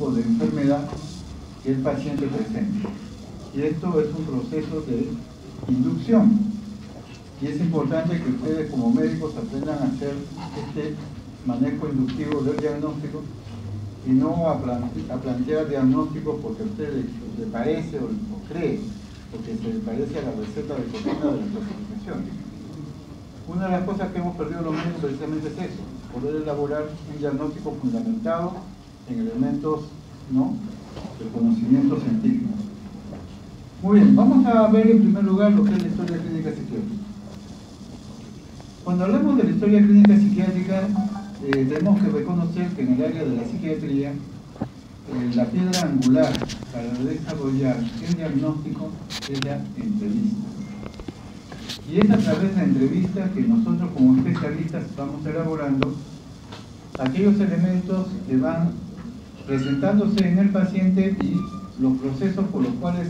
tipo de enfermedad que el paciente presenta. Y esto es un proceso de inducción. Y es importante que ustedes como médicos aprendan a hacer este manejo inductivo del diagnóstico y no a plantear diagnósticos porque a usted le parece o cree, porque se le parece a la receta de cocina de la clasificación. Una de las cosas que hemos perdido los médicos precisamente es eso, poder elaborar un diagnóstico fundamentado en elementos, ¿no?, del conocimiento científico. Muy bien, vamos a ver en primer lugar lo que es la historia clínica psiquiátrica. Cuando hablamos de la historia clínica psiquiátrica, tenemos que reconocer que en el área de la psiquiatría, la piedra angular para desarrollar el diagnóstico es la entrevista. Y es a través de la entrevista que nosotros como especialistas vamos elaborando aquellos elementos que van presentándose en el paciente y los procesos por los cuales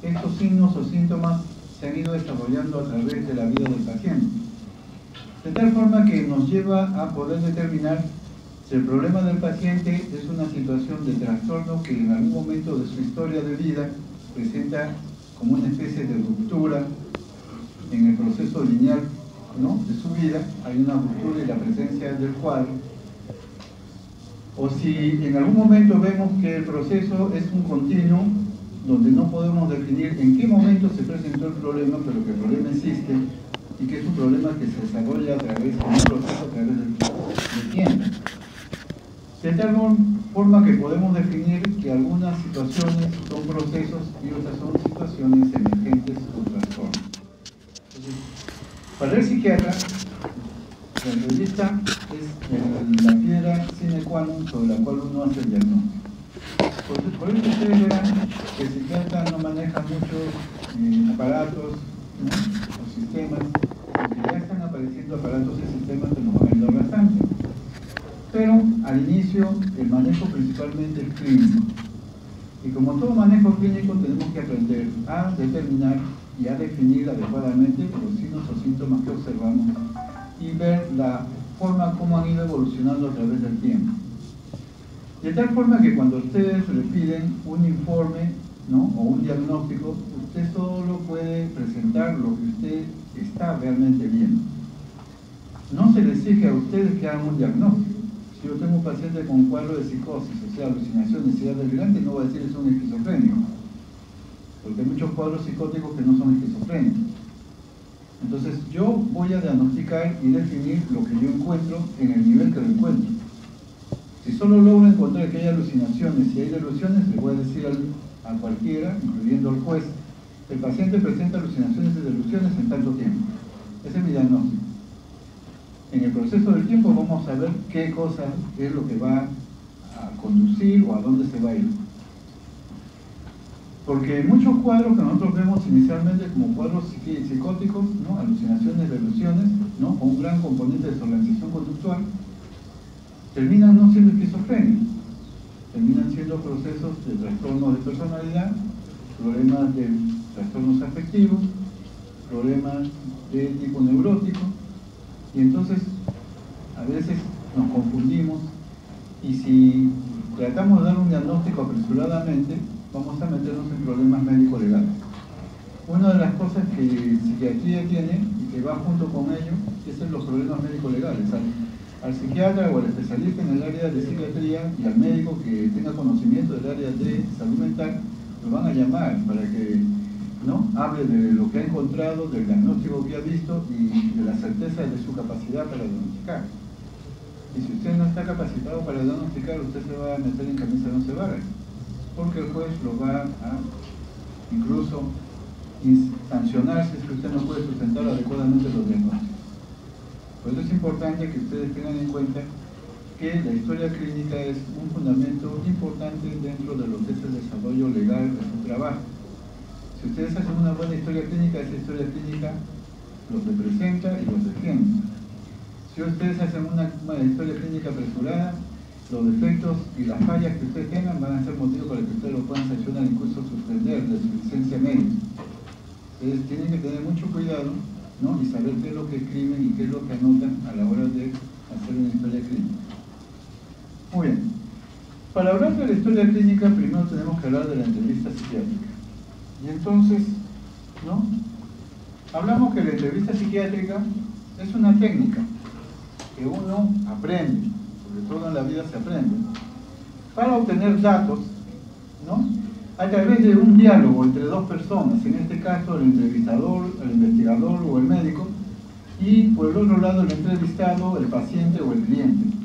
estos signos o síntomas se han ido desarrollando a través de la vida del paciente. De tal forma que nos lleva a poder determinar si el problema del paciente es una situación de trastorno que en algún momento de su historia de vida presenta como una especie de ruptura en el proceso lineal, ¿no?, de su vida, hay una ruptura y la presencia del cuadro, o si en algún momento vemos que el proceso es un continuo donde no podemos definir en qué momento se presentó el problema, pero que el problema existe y que es un problema que se desarrolla a través de un proceso a través del tiempo. De tal forma que podemos definir que algunas situaciones son procesos y otras son situaciones emergentes o trastornos. Entonces, para el psiquiatra, la entrevista es la piedra sine qua non sobre la cual uno hace el diagnóstico. Por eso ustedes verán que el psiquiatra no maneja muchos aparatos, ¿no?, o sistemas, porque ya están apareciendo aparatos y sistemas que nos van a ayudar bastante. Pero al inicio el manejo principalmente es clínico. Y como todo manejo clínico tenemos que aprender a determinar y a definir adecuadamente los signos o síntomas que observamos y ver la forma como han ido evolucionando a través del tiempo. De tal forma que cuando ustedes le piden un informe, ¿no?, o un diagnóstico, usted solo puede presentar lo que usted está realmente viendo. No se le exige a ustedes que hagan un diagnóstico. Si yo tengo un paciente con un cuadro de psicosis, o sea, alucinación, necesidad delirante, no voy a decir es un esquizofrénico, porque hay muchos cuadros psicóticos que no son esquizofrénicos. Entonces yo voy a diagnosticar y definir lo que yo encuentro en el nivel que lo encuentro. Si solo logro encontrar que hay alucinaciones y hay delusiones, le voy a decir a cualquiera, incluyendo al juez, el paciente presenta alucinaciones y delusiones en tanto tiempo. Ese es mi diagnóstico. En el proceso del tiempo vamos a ver qué cosa es lo que va a conducir o a dónde se va a ir. Porque muchos cuadros que nosotros vemos inicialmente como cuadros psicóticos, ¿no?, alucinaciones, delusiones, ¿no?, con un gran componente de desorganización conductual, terminan no siendo esquizofrenia, terminan siendo procesos de trastornos de personalidad, problemas de trastornos afectivos, problemas de tipo neurótico, y entonces a veces nos confundimos y si tratamos de dar un diagnóstico apresuradamente, vamos a meternos en problemas médico-legales. Una de las cosas que psiquiatría tiene y que va junto con ello es los problemas médico-legales. Al psiquiatra o al especialista en el área de psiquiatría y al médico que tenga conocimiento del área de salud mental, lo van a llamar para que, ¿no?, hable de lo que ha encontrado, del diagnóstico que ha visto y de la certeza de su capacidad para diagnosticar. Y si usted no está capacitado para diagnosticar, usted se va a meter en camisa de 11 varas, porque el juez lo va a incluso sancionar si es que usted no puede sustentar adecuadamente los diagnósticos. Por eso es importante que ustedes tengan en cuenta que la historia clínica es un fundamento importante dentro de lo que es el desarrollo legal de su trabajo. Si ustedes hacen una buena historia clínica, esa historia clínica los representa y los defiende. Si ustedes hacen una historia clínica apresurada, los defectos y las fallas que ustedes tengan van a ser motivo para que ustedes lo puedan sancionar, incluso suspender de su licencia médica. Entonces tienen que tener mucho cuidado, ¿no?, y saber qué es lo que escriben y qué es lo que anotan a la hora de hacer una historia clínica. Muy bien. Para hablar de la historia clínica, primero tenemos que hablar de la entrevista psiquiátrica. Y entonces, ¿no? Hablamos que la entrevista psiquiátrica es una técnica que uno aprende, sobre todo en la vida se aprende, para obtener datos, ¿no? A través de un diálogo entre dos personas, en este caso el entrevistador, el investigador o el médico, y por el otro lado el entrevistado, el paciente o el cliente.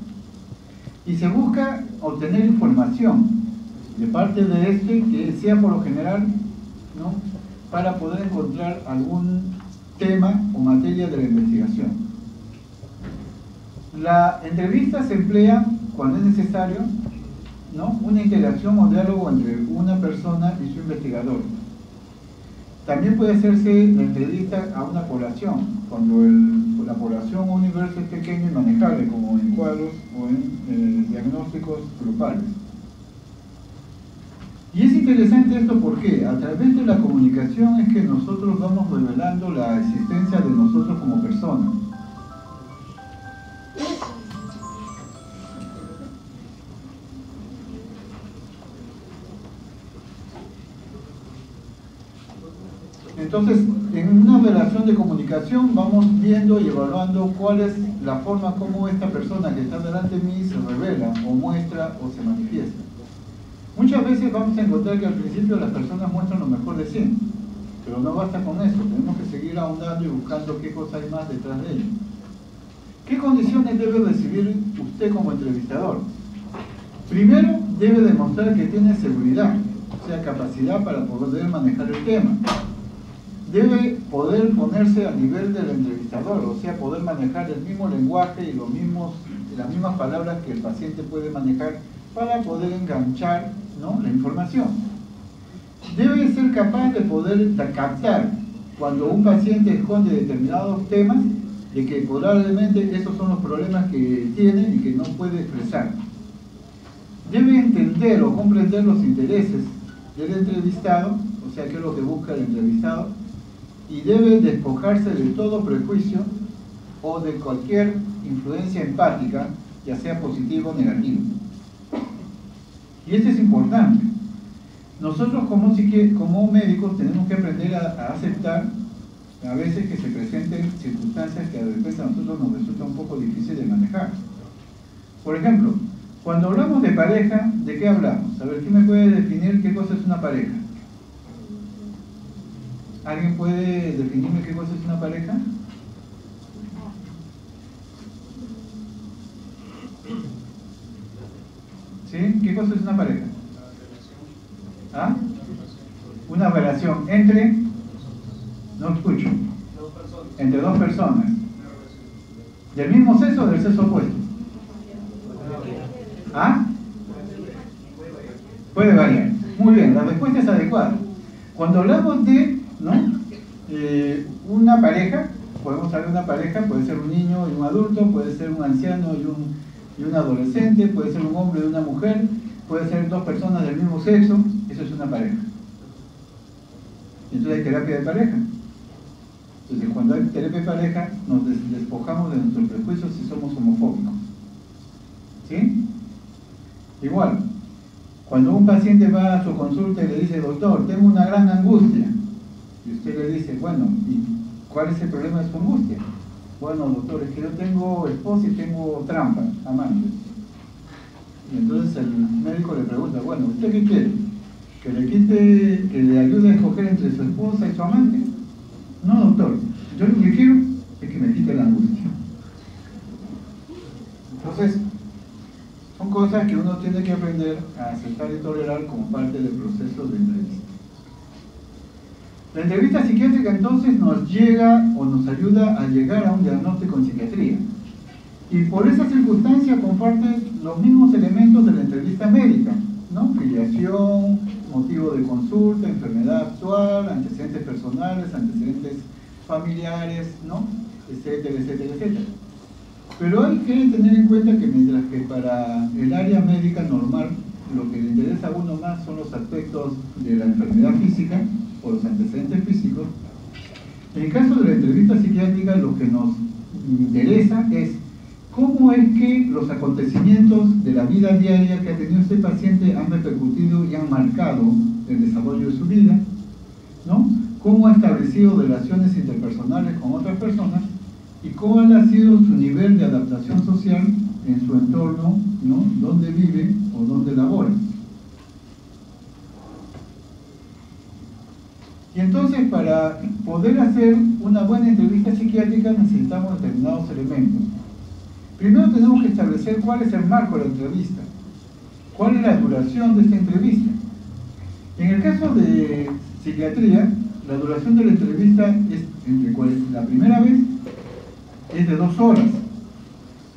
Y se busca obtener información de parte de este, que sea por lo general, ¿no?, para poder encontrar algún tema o materia de la investigación. La entrevista se emplea cuando es necesario, ¿no?, una interacción o diálogo entre una persona y su investigador. También puede hacerse la entrevista a una población, cuando la población o universo es pequeño y manejable, como en cuadros o en diagnósticos grupales. Y es interesante esto porque a través de la comunicación es que nosotros vamos revelando la existencia de nosotros como personas. Entonces, en una relación de comunicación vamos viendo y evaluando cuál es la forma como esta persona que está delante de mí se revela o muestra o se manifiesta. Muchas veces vamos a encontrar que al principio las personas muestran lo mejor de sí, pero no basta con eso, tenemos que seguir ahondando y buscando qué cosa hay más detrás de ello. ¿Qué condiciones debe recibir usted como entrevistador? Primero, debe demostrar que tiene seguridad, o sea, capacidad para poder manejar el tema. Debe poder ponerse a nivel del entrevistador, o sea, poder manejar el mismo lenguaje y las mismas palabras que el paciente puede manejar para poder enganchar, ¿no?, la información. Debe ser capaz de poder captar cuando un paciente esconde determinados temas, de que probablemente esos son los problemas que tiene y que no puede expresar. Debe entender o comprender los intereses del entrevistado, o sea, qué es lo que busca el entrevistado, y debe despojarse de todo prejuicio o de cualquier influencia empática, ya sea positivo o negativo. Y esto es importante. Nosotros como médicos tenemos que aprender a aceptar a veces que se presenten circunstancias que a veces a nosotros nos resulta un poco difícil de manejar. Por ejemplo, cuando hablamos de pareja, ¿de qué hablamos? A ver, ¿quién me puede definir qué cosa es una pareja? ¿Alguien puede definirme qué cosa es una pareja? ¿Sí? ¿Qué cosa es una pareja? ¿Ah? Una relación entre... No escucho. Entre dos personas. ¿Del mismo sexo o del sexo opuesto? ¿Ah? Puede variar. Muy bien, la respuesta es adecuada. Cuando hablamos de, ¿no?, una pareja, podemos hablar de una pareja, puede ser un niño y un adulto, puede ser un anciano y un adolescente, puede ser un hombre y una mujer, puede ser dos personas del mismo sexo, eso es una pareja. Entonces hay terapia de pareja. Entonces cuando hay terapia de pareja nos despojamos de nuestros prejuicios si somos homofóbicos. ¿Sí? Igual, cuando un paciente va a su consulta y le dice, doctor, tengo una gran angustia, y usted le dice, bueno, ¿y cuál es el problema de su angustia? Bueno, doctor, es que yo tengo esposa y tengo trampa, amante. Y entonces el médico le pregunta, bueno, ¿usted qué quiere? ¿Que le ayude a escoger entre su esposa y su amante? No, doctor, yo lo que quiero es que me quite la angustia. Entonces, son cosas que uno tiene que aprender a aceptar y tolerar como parte del proceso de entrevista. La entrevista psiquiátrica entonces nos llega o nos ayuda a llegar a un diagnóstico en psiquiatría. Y por esa circunstancia comparte los mismos elementos de la entrevista médica, ¿no? Filiación, motivo de consulta, enfermedad actual, antecedentes personales, antecedentes familiares, ¿no?, etcétera, etcétera, etcétera. Pero hay que tener en cuenta que mientras que para el área médica normal lo que le interesa a uno más son los aspectos de la enfermedad física o los antecedentes físicos, en el caso de la entrevista psiquiátrica lo que nos interesa es ¿Cómo es que los acontecimientos de la vida diaria que ha tenido este paciente han repercutido y han marcado el desarrollo de su vida? ¿No? ¿Cómo ha establecido relaciones interpersonales con otras personas? ¿Y cuál ha sido su nivel de adaptación social en su entorno, ¿no? Donde vive o donde labora? Y entonces, para poder hacer una buena entrevista psiquiátrica necesitamos determinados elementos. Primero tenemos que establecer cuál es el marco de la entrevista, cuál es la duración de esta entrevista. En el caso de psiquiatría, la duración de la entrevista es la primera vez es de 2 horas,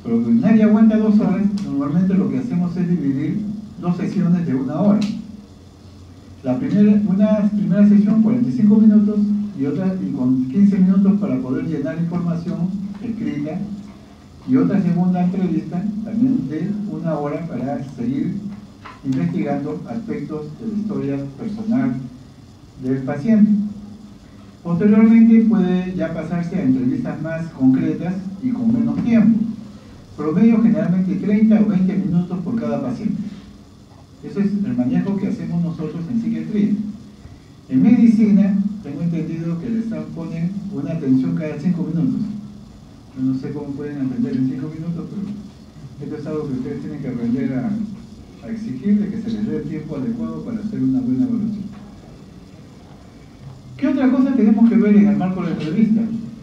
pero si nadie aguanta 2 horas, normalmente lo que hacemos es dividir 2 sesiones de 1 hora. Una primera sesión 45 minutos y otra con 15 minutos para poder llenar información escrita, y otra segunda entrevista también de 1 hora para seguir investigando aspectos de la historia personal del paciente. Posteriormente puede ya pasarse a entrevistas más concretas y con menos tiempo. Promedio generalmente 30 o 20 minutos por cada paciente. Ese es el manejo que hacemos nosotros en psiquiatría. En medicina, tengo entendido que les ponen una atención cada 5 minutos. Yo no sé cómo pueden atender en 5 minutos, pero esto es algo que ustedes tienen que aprender a exigir, de que se les dé el tiempo adecuado para hacer una buena evaluación. ¿Qué otra cosa tenemos que ver en el marco de la entrevista?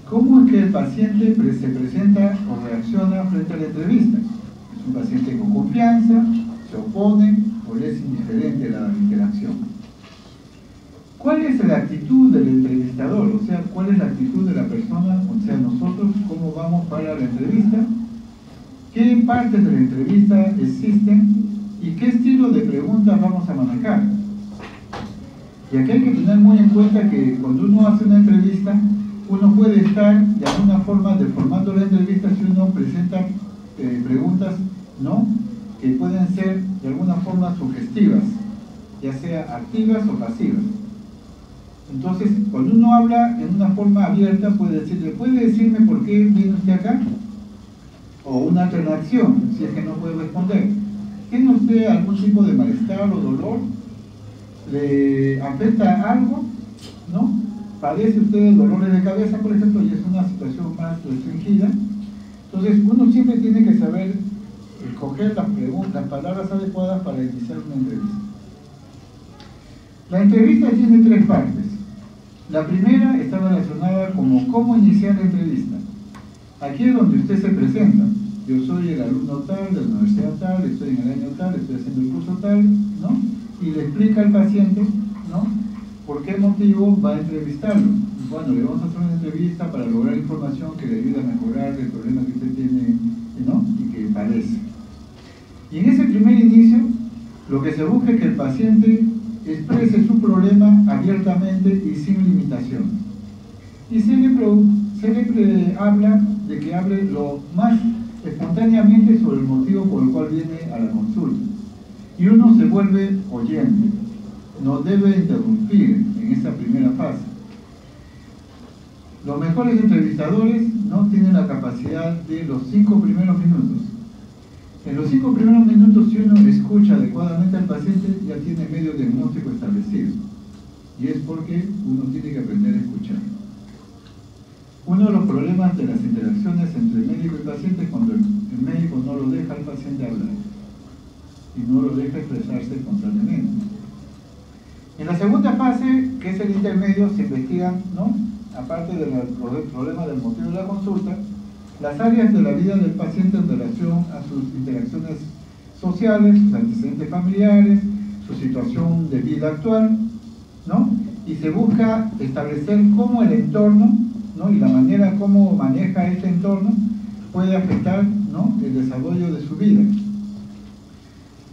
¿Cómo es que el paciente se presenta o reacciona frente a la entrevista? ¿Es un paciente con confianza? ¿Se opone? ¿O le es indiferente la interacción? ¿Cuál es la actitud del entrevistador? O sea, ¿cuál es la actitud de la persona? O sea, nosotros, ¿cómo vamos para la entrevista? ¿Qué partes de la entrevista existen? ¿Y qué estilo de preguntas vamos a manejar? Y aquí hay que tener muy en cuenta que cuando uno hace una entrevista, uno puede estar de alguna forma deformando la entrevista si uno presenta preguntas, ¿no?, que pueden ser de alguna forma sugestivas, ya sea activas o pasivas. Entonces, cuando uno habla en una forma abierta, puede decirle, ¿puede decirme por qué viene usted acá? O una alternación, si es que no puede responder. ¿Tiene usted algún tipo de malestar o dolor? ¿Le afecta algo? ¿No? ¿Padece usted de dolores de cabeza, por ejemplo, y es una situación más restringida? Entonces, uno siempre tiene que saber escoger las palabras adecuadas para iniciar una entrevista. La entrevista tiene 3 partes. La primera está relacionada como cómo iniciar la entrevista. Aquí es donde usted se presenta. Yo soy el alumno tal, de la universidad tal, estoy en el año tal, estoy haciendo el curso tal, ¿no? Y le explica al paciente, ¿no?, por qué motivo va a entrevistarlo. Bueno, le vamos a hacer una entrevista para lograr información que le ayude a mejorar el problema que usted tiene, ¿no?, y que padece. Y en ese primer inicio, lo que se busca es que el paciente exprese su problema abiertamente y sin limitaciones. Y se le habla de que hable lo más espontáneamente sobre el motivo por el cual viene a la consulta. Y uno se vuelve oyente, no debe interrumpir en esa primera fase. Los mejores entrevistadores no tienen la capacidad de los 5 primeros minutos. En los 5 primeros minutos, si uno escucha adecuadamente al paciente, ya tiene medio diagnóstico establecido. Y es porque uno tiene que aprender a escuchar. Uno de los problemas de las interacciones entre el médico y el paciente es cuando el médico no lo deja al paciente hablar y no lo deja expresarse espontáneamente. En la segunda fase, que es el intermedio, se investigan, ¿no?, aparte del problema del motivo de la consulta, las áreas de la vida del paciente en relación a sus interacciones sociales, sus antecedentes familiares, su situación de vida actual, ¿no? Y se busca establecer cómo el entorno, ¿no?, y la manera como maneja este entorno puede afectar, ¿no?, el desarrollo de su vida.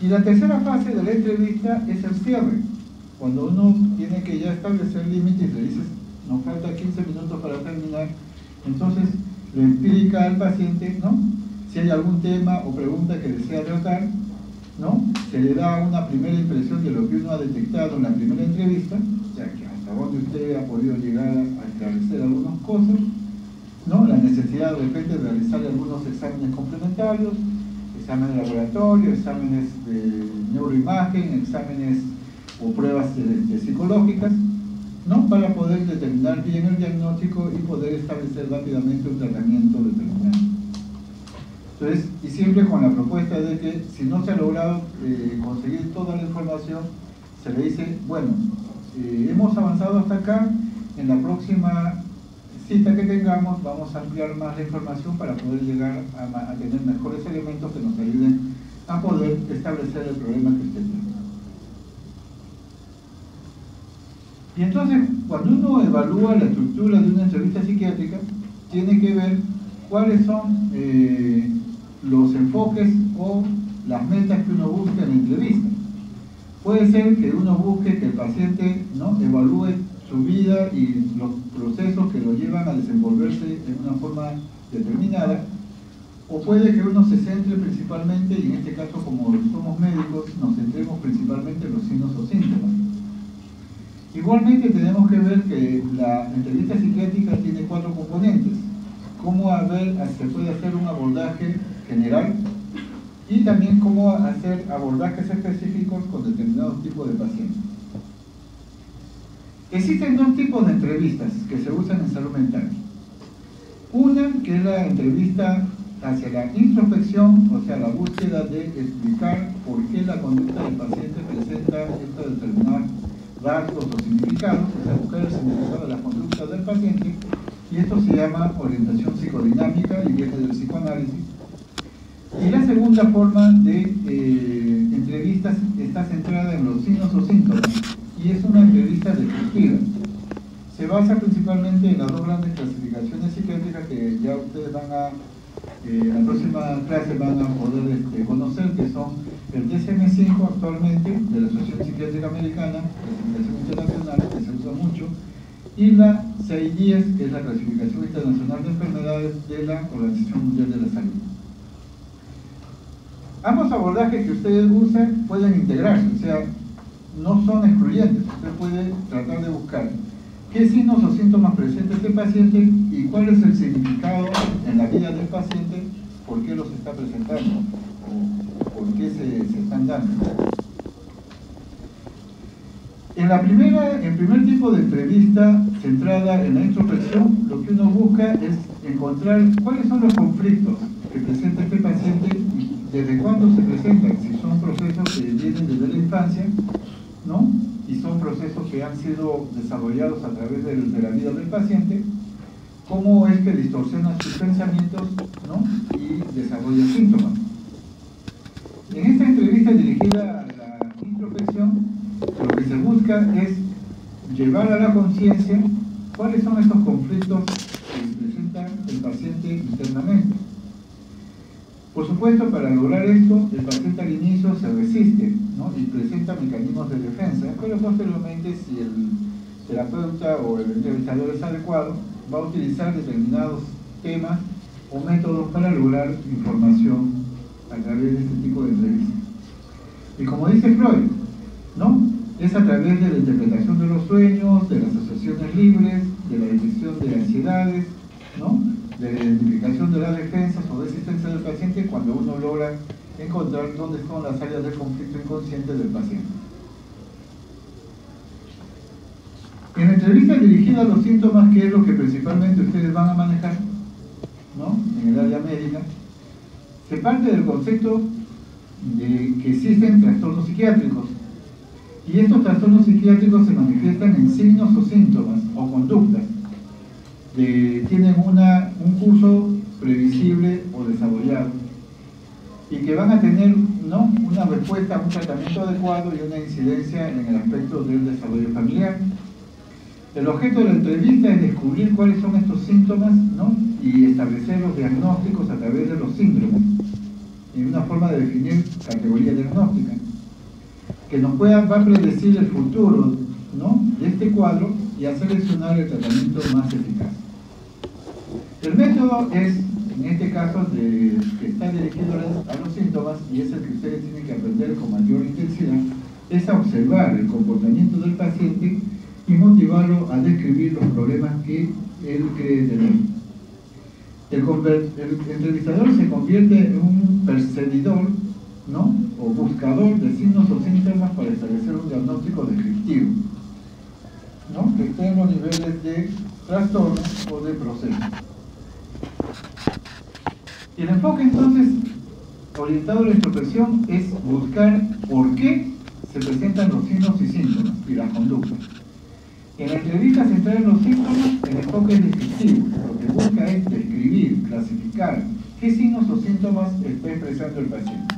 Y la tercera fase de la entrevista es el cierre, cuando uno tiene que ya establecer límites y le dices, nos falta 15 minutos para terminar, entonces le explica al paciente, ¿no?, si hay algún tema o pregunta que desea tratar, ¿no?, se le da una primera impresión de lo que uno ha detectado en la primera entrevista, o sea, que hasta dónde usted ha podido llegar a esclarecer algunas cosas, ¿no? La necesidad de repente de realizar algunos exámenes complementarios, exámenes de laboratorio, exámenes de neuroimagen, exámenes o pruebas psicológicas, ¿no? Para poder determinar bien el diagnóstico y poder establecer rápidamente un tratamiento determinado. Entonces, y siempre con la propuesta de que si no se ha logrado conseguir toda la información, se le dice, bueno, hemos avanzado hasta acá, en la cita que tengamos vamos a ampliar más la información para poder llegar a tener mejores elementos que nos ayuden a poder establecer el problema que usted tiene. Y entonces, cuando uno evalúa la estructura de una entrevista psiquiátrica, tiene que ver cuáles son los enfoques o las metas que uno busca en la entrevista. Puede ser que uno busque que el paciente, ¿no?, evalúe su vida y los procesos que lo llevan a desenvolverse en una forma determinada, o puede que uno se centre principalmente, y en este caso como somos médicos, nos centremos principalmente en los signos o síntomas. Igualmente tenemos que ver que la entrevista psiquiátrica tiene 4 componentes. Cómo se puede hacer un abordaje general y también cómo hacer abordajes específicos con determinados tipos de pacientes. Existen 2 tipos de entrevistas que se usan en salud mental. Una que es la entrevista hacia la introspección, o sea, la búsqueda de explicar por qué la conducta del paciente presenta estos determinados rasgos o significados, o sea, buscar el significado de la conducta del paciente, y esto se llama orientación psicodinámica y viene del psicoanálisis. Y la segunda forma de entrevistas está centrada en los signos o síntomas, y es una entrevista descriptiva. Se basa principalmente en las 2 grandes clasificaciones psiquiátricas que ya ustedes van a, en la próxima clase van a poder conocer, que son el DSM-5 actualmente, de la Asociación Psiquiátrica Americana, clasificación internacional, que se usa mucho, y la 610, que es la clasificación internacional de enfermedades de la Organización Mundial de la Salud. Ambos abordajes que ustedes usen pueden integrarse, o sea, no son excluyentes. Usted puede tratar de buscar qué signos o síntomas presenta este paciente y cuál es el significado en la vida del paciente, por qué los está presentando o por qué se están dando. En primer tipo de entrevista centrada en la introspección, lo que uno busca es encontrar cuáles son los conflictos que presenta este paciente y desde cuándo se presentan, si son procesos que vienen desde la infancia, ¿no?, y son procesos que han sido desarrollados a través de la vida del paciente, cómo es que distorsiona sus pensamientos, ¿no?, y desarrolla síntomas. En esta entrevista dirigida a la introspección, lo que se busca es llevar a la conciencia cuáles son estos conflictos que presenta el paciente internamente. Por supuesto, para lograr esto, el paciente al inicio se resiste, ¿no?, y presenta mecanismos de defensa, pero posteriormente, si el terapeuta o el entrevistador es adecuado, va a utilizar determinados temas o métodos para lograr información a través de este tipo de entrevistas. Y como dice Freud, ¿no?, es a través de la interpretación de los sueños, de las asociaciones libres, de la detección de ansiedades, ¿no?, de la identificación de las defensas o resistencia del paciente, cuando uno logra encontrar dónde están las áreas de conflicto inconsciente del paciente. En la entrevista dirigida a los síntomas, que es lo que principalmente ustedes van a manejar, ¿no?, en el área médica, se parte del concepto de que existen trastornos psiquiátricos, y estos trastornos psiquiátricos se manifiestan en signos o síntomas o conductas. Tienen un curso previsible o desarrollado y que van a tener, ¿no?, una respuesta, un tratamiento adecuado y una incidencia en el aspecto del desarrollo familiar. El objeto de la entrevista es descubrir cuáles son estos síntomas, ¿no?, y establecer los diagnósticos a través de los síndromes, en una forma de definir categoría diagnóstica que va a predecir el futuro, ¿no?, de este cuadro y a seleccionar el tratamiento más eficaz. El método es, en este caso, que está dirigido a los síntomas, y es el que ustedes tienen que aprender con mayor intensidad, es a observar el comportamiento del paciente y motivarlo a describir los problemas que él cree tener. El entrevistador se convierte en un percibidor, ¿no?, o buscador de signos o síntomas para establecer un diagnóstico descriptivo, ¿no?, que esté en los niveles de trastorno o de proceso. Y el enfoque entonces orientado a la introspección es buscar por qué se presentan los signos y síntomas y las conductas. En la entrevista centrada en los síntomas, el enfoque es descriptivo. Lo que busca es describir, clasificar qué signos o síntomas está expresando el paciente.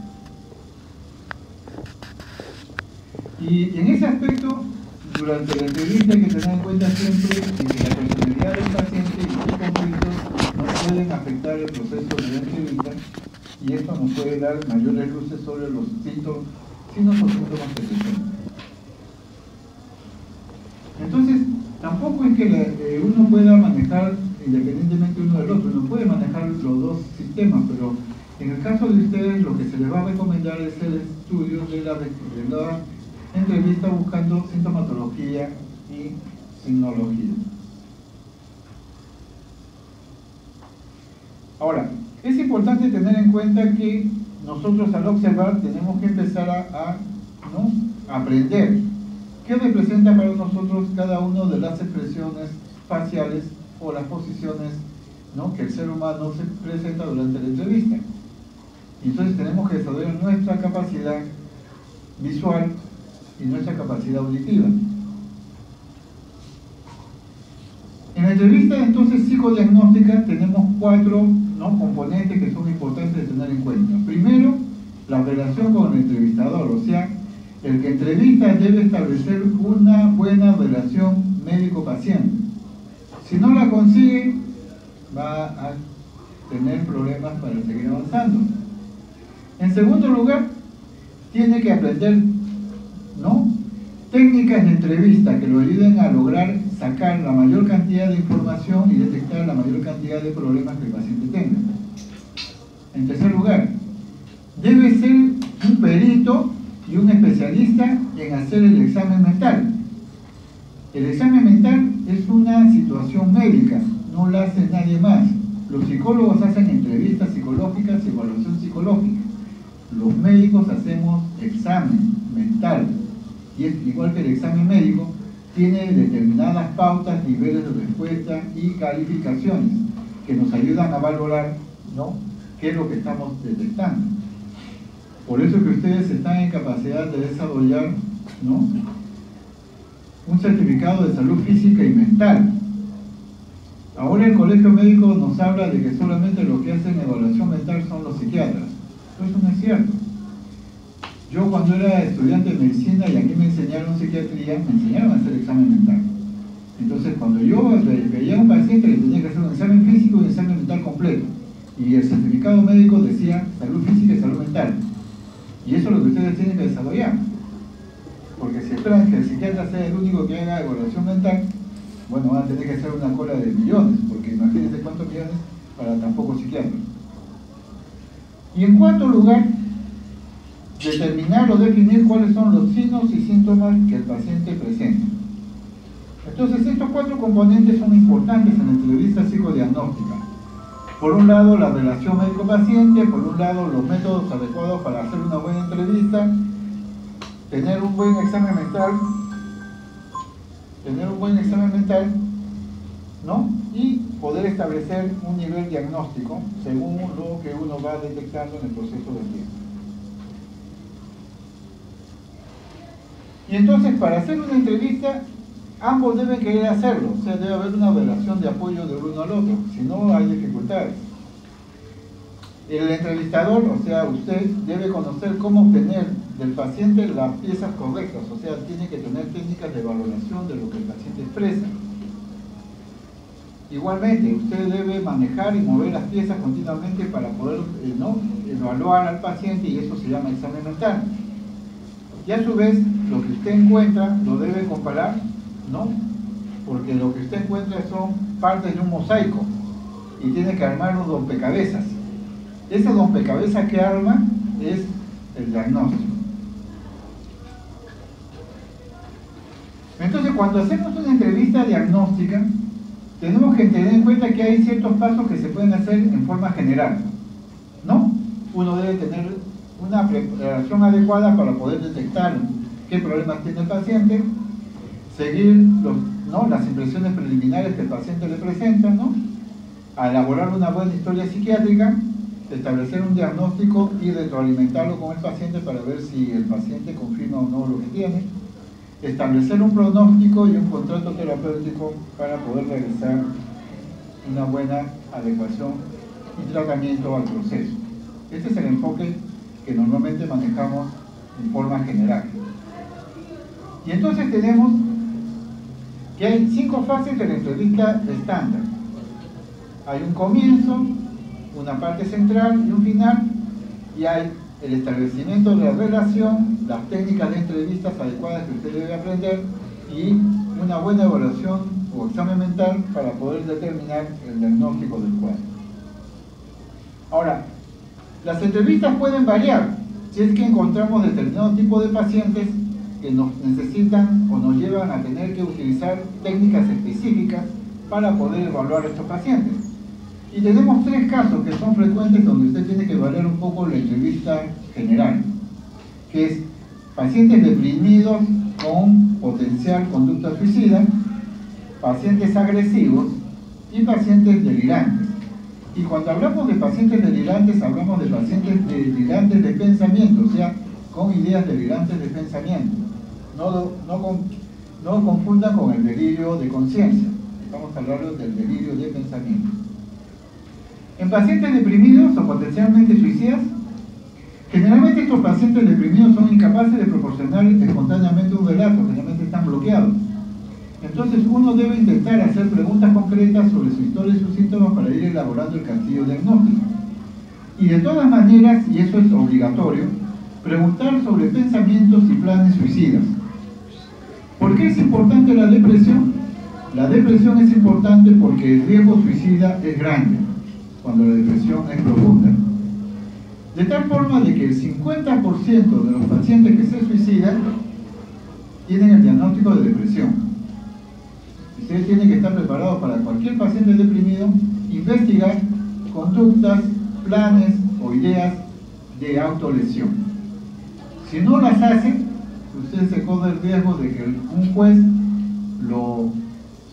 Y en ese aspecto, durante la entrevista hay que tener en cuenta siempre que la personalidad del paciente y sus conflictos no pueden afectar el proceso de la entrevista, y esto nos puede dar mayores luces sobre los signos o síntomas que presentan. Entonces, tampoco es que uno pueda manejar independientemente uno del otro, uno puede manejar los dos sistemas, pero en el caso de ustedes lo que se les va a recomendar es el estudio de la entrevista buscando sintomatología y signología. Ahora, es importante tener en cuenta que nosotros al observar tenemos que empezar a aprender qué representa para nosotros cada una de las expresiones faciales o las posiciones, ¿no?, que el ser humano se presenta durante la entrevista. Y entonces tenemos que desarrollar nuestra capacidad visual y nuestra capacidad auditiva. En la entrevista entonces psicodiagnóstica tenemos 4 componentes que son importantes de tener en cuenta. Primero, la relación con el entrevistador, o sea, el que entrevista debe establecer una buena relación médico-paciente. Si no la consigue, va a tener problemas para seguir avanzando. En segundo lugar, tiene que aprender, técnicas de entrevista que lo ayuden a lograr sacar la mayor cantidad de información y detectar la mayor cantidad de problemas que el paciente tenga. En tercer lugar, debe ser un perito y un especialista en hacer el examen mental. El examen mental es una situación médica, no la hace nadie más. Los psicólogos hacen entrevistas psicológicas y evaluación psicológica. Los médicos hacemos examen mental. Y es igual que el examen médico, tiene determinadas pautas, niveles de respuesta y calificaciones que nos ayudan a valorar, qué es lo que estamos detectando. Por eso que ustedes están en capacidad de desarrollar, un certificado de salud física y mental. Ahora el colegio médico nos habla de que solamente los que hacen evaluación mental son los psiquiatras. Eso no es cierto. Yo cuando era estudiante de medicina y a mí me enseñaron psiquiatría, me enseñaron a hacer examen mental. Entonces cuando yo veía a un paciente le tenía que hacer un examen físico y un examen mental completo. Y el certificado médico decía salud física y salud mental. Y eso es lo que ustedes tienen que desarrollar. Porque si esperan que el psiquiatra sea el único que haga evaluación mental, bueno, van a tener que hacer una cola de millones, porque imagínense cuántos millones para tan pocos psiquiatras. Y en cuarto lugar, determinar o definir cuáles son los signos y síntomas que el paciente presenta. Entonces, estos 4 componentes son importantes en la entrevista psicodiagnóstica. Por un lado, la relación médico-paciente, por un lado, los métodos adecuados para hacer una buena entrevista, tener un buen examen mental, y poder establecer un nivel diagnóstico según lo que uno va detectando en el proceso del tiempo. Y entonces, para hacer una entrevista, ambos deben querer hacerlo, o sea, debe haber una relación de apoyo del uno al otro, si no hay dificultades. El entrevistador, o sea, usted debe conocer cómo obtener del paciente las piezas correctas, o sea, tiene que tener técnicas de valoración de lo que el paciente expresa. Igualmente, usted debe manejar y mover las piezas continuamente para poder evaluar al paciente, y eso se llama examen mental. Y a su vez, lo que usted encuentra lo debe comparar, porque lo que usted encuentra son partes de un mosaico y tiene que armar un rompecabezas. Ese rompecabezas que arma es el diagnóstico. Entonces, cuando hacemos una entrevista diagnóstica, tenemos que tener en cuenta que hay ciertos pasos que se pueden hacer en forma general, ¿no? Uno debe tener una preparación adecuada para poder detectar qué problemas tiene el paciente, seguir las impresiones preliminares que el paciente le presenta, ¿no? A elaborar una buena historia psiquiátrica, establecer un diagnóstico y retroalimentarlo con el paciente para ver si el paciente confirma o no lo que tiene, establecer un pronóstico y un contrato terapéutico para poder realizar una buena adecuación y tratamiento al proceso. Este es el enfoque que normalmente manejamos en forma general. Y entonces tenemos que hay 5 fases de la entrevista estándar. Hay un comienzo, una parte central y un final, y hay el establecimiento de la relación, las técnicas de entrevistas adecuadas que usted debe aprender y una buena evaluación o examen mental para poder determinar el diagnóstico del cuadro. Ahora, las entrevistas pueden variar si es que encontramos determinado tipo de pacientes que nos necesitan o nos llevan a tener que utilizar técnicas específicas para poder evaluar a estos pacientes. Y tenemos 3 casos que son frecuentes donde usted tiene que evaluar un poco la entrevista general, que es pacientes deprimidos con potencial conducta suicida, pacientes agresivos y pacientes delirantes. Y cuando hablamos de pacientes delirantes, hablamos de pacientes delirantes de pensamiento, o sea, con ideas delirantes de pensamiento. No confundan con el delirio de conciencia, estamos hablando del delirio de pensamiento. En pacientes deprimidos o potencialmente suicidas, generalmente estos pacientes deprimidos son incapaces de proporcionar espontáneamente un relato, generalmente están bloqueados. Entonces uno debe intentar hacer preguntas concretas sobre su historia y sus síntomas para ir elaborando el castillo diagnóstico. Y de todas maneras, y eso es obligatorio, preguntar sobre pensamientos y planes suicidas. ¿Por qué es importante la depresión? La depresión es importante porque el riesgo suicida es grande cuando la depresión es profunda. De tal forma de que el 50% de los pacientes que se suicidan tienen el diagnóstico de depresión. Ustedes tienen que estar preparados para cualquier paciente deprimido, investigar conductas, planes o ideas de autolesión. Si no las hacen, usted se corre el riesgo de que un juez lo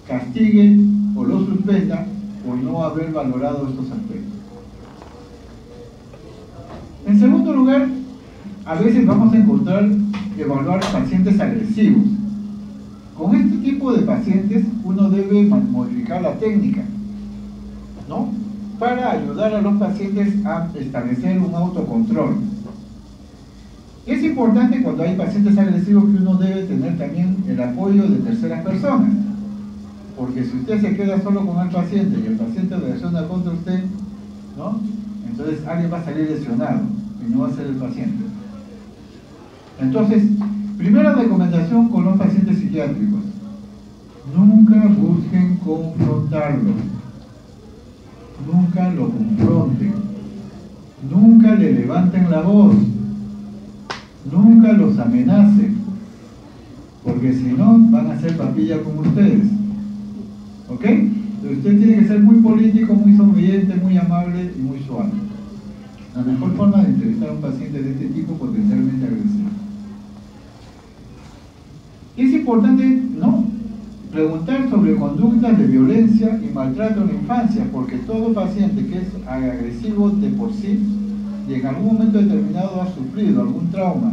castigue o lo suspenda por no haber valorado estos aspectos. En segundo lugar, a veces vamos a evaluar pacientes agresivos. Con este tipo de pacientes uno debe modificar la técnica, ¿no? Para ayudar a los pacientes a establecer un autocontrol. Es importante cuando hay pacientes agresivos que uno debe tener también el apoyo de terceras personas, porque si usted se queda solo con el paciente y el paciente reacciona contra usted, ¿no? Entonces alguien va a salir lesionado y no va a ser el paciente. Entonces, primera recomendación con los pacientes psiquiátricos: nunca busquen confrontarlo, nunca lo confronten, nunca le levanten la voz, nunca los amenacen, porque si no van a hacer papilla con ustedes. ¿Ok? Entonces usted tiene que ser muy político, muy sonriente, muy amable y muy suave. La mejor forma de entrevistar a un paciente de este tipo potencialmente agresivo. Es importante, ¿no?, preguntar sobre conductas de violencia y maltrato en la infancia, porque todo paciente que es agresivo de por sí y en algún momento determinado ha sufrido algún trauma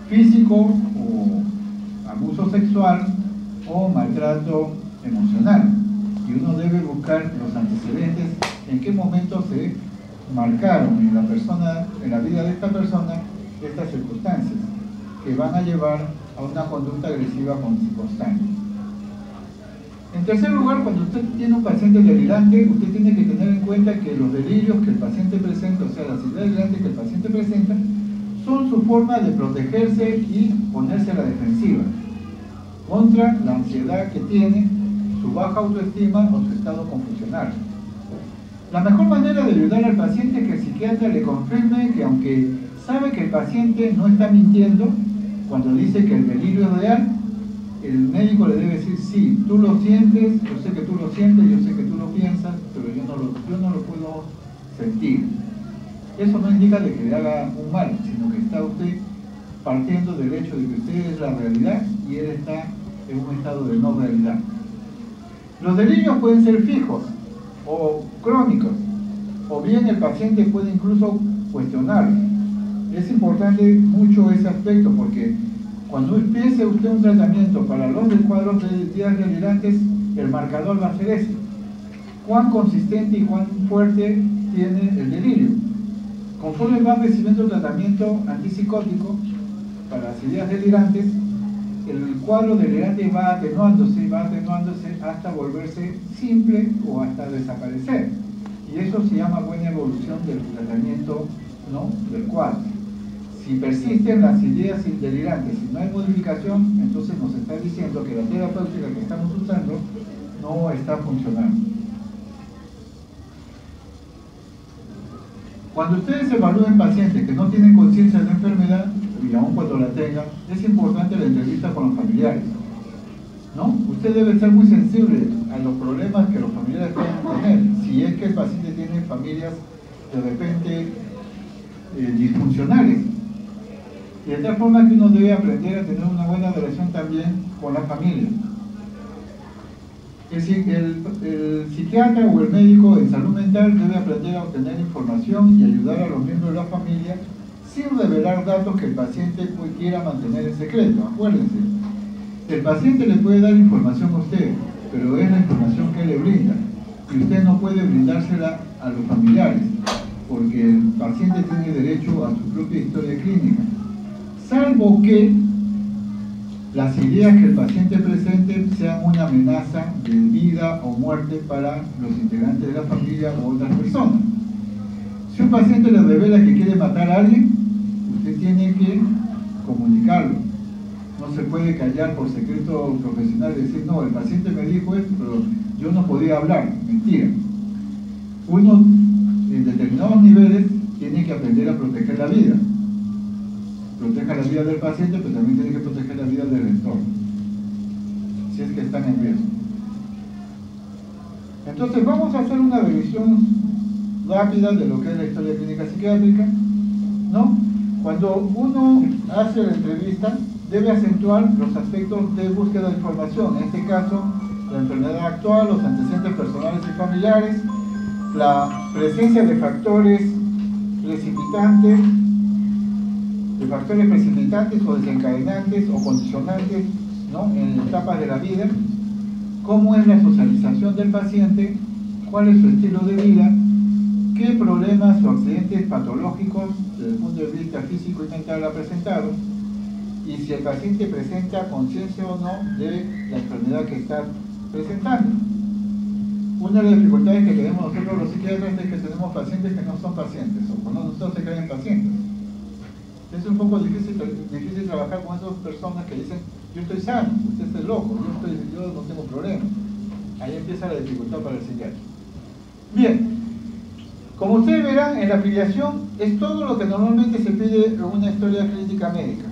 físico o abuso sexual o maltrato emocional, y uno debe buscar los antecedentes, en qué momento se marcaron en la vida de esta persona estas circunstancias que van a llevar a una conducta agresiva constante. En tercer lugar, cuando usted tiene un paciente delirante, usted tiene que tener en cuenta que los delirios que el paciente presenta, o sea, las ideas delirantes que el paciente presenta, son su forma de protegerse y ponerse a la defensiva contra la ansiedad que tiene, su baja autoestima o su estado confusional. La mejor manera de ayudar al paciente es que el psiquiatra le confirme que, aunque sabe que el paciente no está mintiendo cuando dice que el delirio es real, el médico le debe decir, sí, tú lo sientes, yo sé que tú lo sientes, yo sé que tú lo piensas, pero yo no lo puedo sentir. Eso no indica de que le haga un mal, sino que está usted partiendo del hecho de que usted es la realidad y él está en un estado de no realidad. Los delirios pueden ser fijos o crónicos, o bien el paciente puede incluso cuestionarlos. Es importante mucho ese aspecto porque cuando empiece usted un tratamiento para los cuadros de días delirantes, el marcador va a ser ese. Cuán consistente y cuán fuerte tiene el delirio. Conforme va recibiendo tratamiento antipsicótico para las ideas delirantes, el cuadro delirante va atenuándose hasta volverse simple o hasta desaparecer. Y eso se llama buena evolución del tratamiento, ¿no?, del cuadro. Si persisten las ideas delirantes y no hay modificación, entonces nos está diciendo que la terapéutica que estamos usando no está funcionando. Cuando ustedes evalúen pacientes que no tienen conciencia de la enfermedad, y aún cuando la tengan, es importante la entrevista con los familiares, ¿no? Usted debe ser muy sensible a los problemas que los familiares pueden tener. Si es que el paciente tiene familias de repente disfuncionales. Y de tal forma que uno debe aprender a tener una buena relación también con la familia. Es decir, el psiquiatra o el médico en salud mental debe aprender a obtener información y ayudar a los miembros de la familia sin revelar datos que el paciente quiera mantener en secreto. Acuérdense, el paciente le puede dar información a usted, pero es la información que él le brinda. Y usted no puede brindársela a los familiares, porque el paciente tiene derecho a su propia historia clínica. Salvo que las ideas que el paciente presente sean una amenaza de vida o muerte para los integrantes de la familia o otras personas. Si un paciente le revela que quiere matar a alguien, usted tiene que comunicarlo. No se puede callar por secreto profesional y decir, no, el paciente me dijo esto, pero yo no podía hablar. Mentira. Uno, en determinados niveles, tiene que aprender a proteger la vida. Proteja la vida del paciente, pero también tiene que proteger la vida del entorno, si es que están en riesgo. Entonces vamos a hacer una revisión rápida de lo que es la historia clínica psiquiátrica, ¿no? Cuando uno hace la entrevista, debe acentuar los aspectos de búsqueda de información, en este caso, la enfermedad actual, los antecedentes personales y familiares, la presencia de factores precipitantes o desencadenantes o condicionantes, ¿no?, en etapas de la vida, cómo es la socialización del paciente, cuál es su estilo de vida, qué problemas o accidentes patológicos desde el punto de vista físico y mental ha presentado, y si el paciente presenta conciencia o no de la enfermedad que está presentando. Una de las dificultades que tenemos nosotros los psiquiatras es que tenemos pacientes que no son pacientes, o cuando nosotros se creen pacientes. Es un poco difícil trabajar con esas personas que dicen, yo estoy sano, usted es loco, yo no tengo problema. Ahí empieza la dificultad para el psiquiatra. Bien, como ustedes verán, en la afiliación es todo lo que normalmente se pide en una historia clínica médica.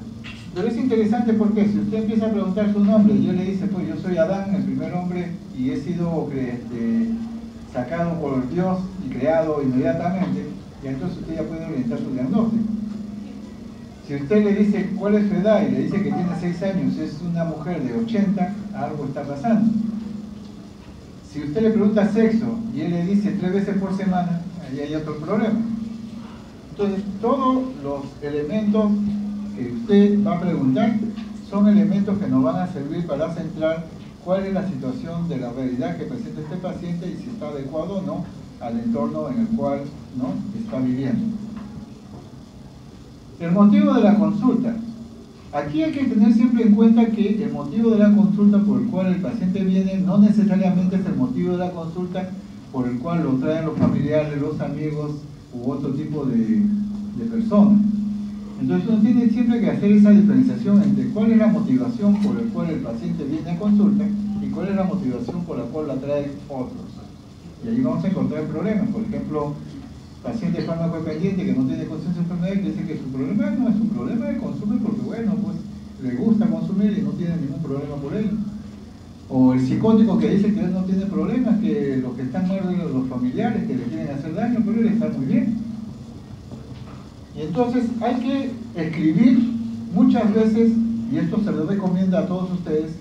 Pero es interesante porque si usted empieza a preguntar su nombre y él le dice, pues yo soy Adán, el primer hombre, y he sido sacado por Dios y creado inmediatamente, y entonces usted ya puede orientar su diagnóstico. Si usted le dice cuál es su edad y le dice que tiene 6 años, es una mujer de 80, algo está pasando. Si usted le pregunta sexo y él le dice 3 veces por semana, ahí hay otro problema. Entonces, todos los elementos que usted va a preguntar son elementos que nos van a servir para centrar cuál es la situación de la realidad que presenta este paciente y si está adecuado o no al entorno en el cual, ¿no?, está viviendo. El motivo de la consulta. Aquí hay que tener siempre en cuenta que el motivo de la consulta por el cual el paciente viene no necesariamente es el motivo de la consulta por el cual lo traen los familiares, los amigos u otro tipo de personas. Entonces uno tiene siempre que hacer esa diferenciación entre cuál es la motivación por la cual el paciente viene a consulta y cuál es la motivación por la cual la traen otros. Y ahí vamos a encontrar problemas. Por ejemplo, paciente farmacodependiente que no tiene conciencia de enfermedad y que dice que su problema no es un problema, él consume porque, bueno, pues le gusta consumir y no tiene ningún problema por ello. O el psicótico que dice que él no tiene problemas, que los que están mal son los familiares, que le quieren hacer daño, pero él está muy bien. Y entonces hay que escribir muchas veces, y esto se lo recomienda a todos ustedes,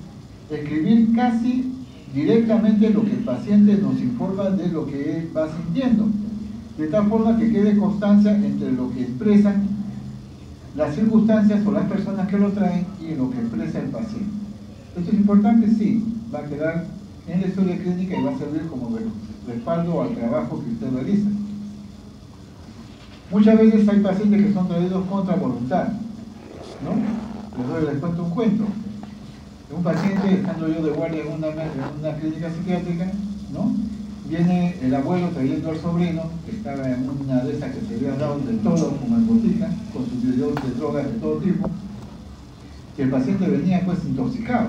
escribir casi directamente lo que el paciente nos informa de lo que él va sintiendo, de tal forma que quede constancia entre lo que expresan las circunstancias o las personas que lo traen y lo que expresa el paciente. Esto es importante, sí, va a quedar en la historia clínica y va a servir como respaldo al trabajo que usted realiza. Muchas veces hay pacientes que son traídos contra voluntad, ¿no? Les cuento un cuento. Un paciente, estando yo de guardia en una clínica psiquiátrica, ¿no? Viene el abuelo trayendo al sobrino, que estaba en una de esas que se había dado de todo, como en botica, con sus videos de drogas de todo tipo, y el paciente venía pues intoxicado.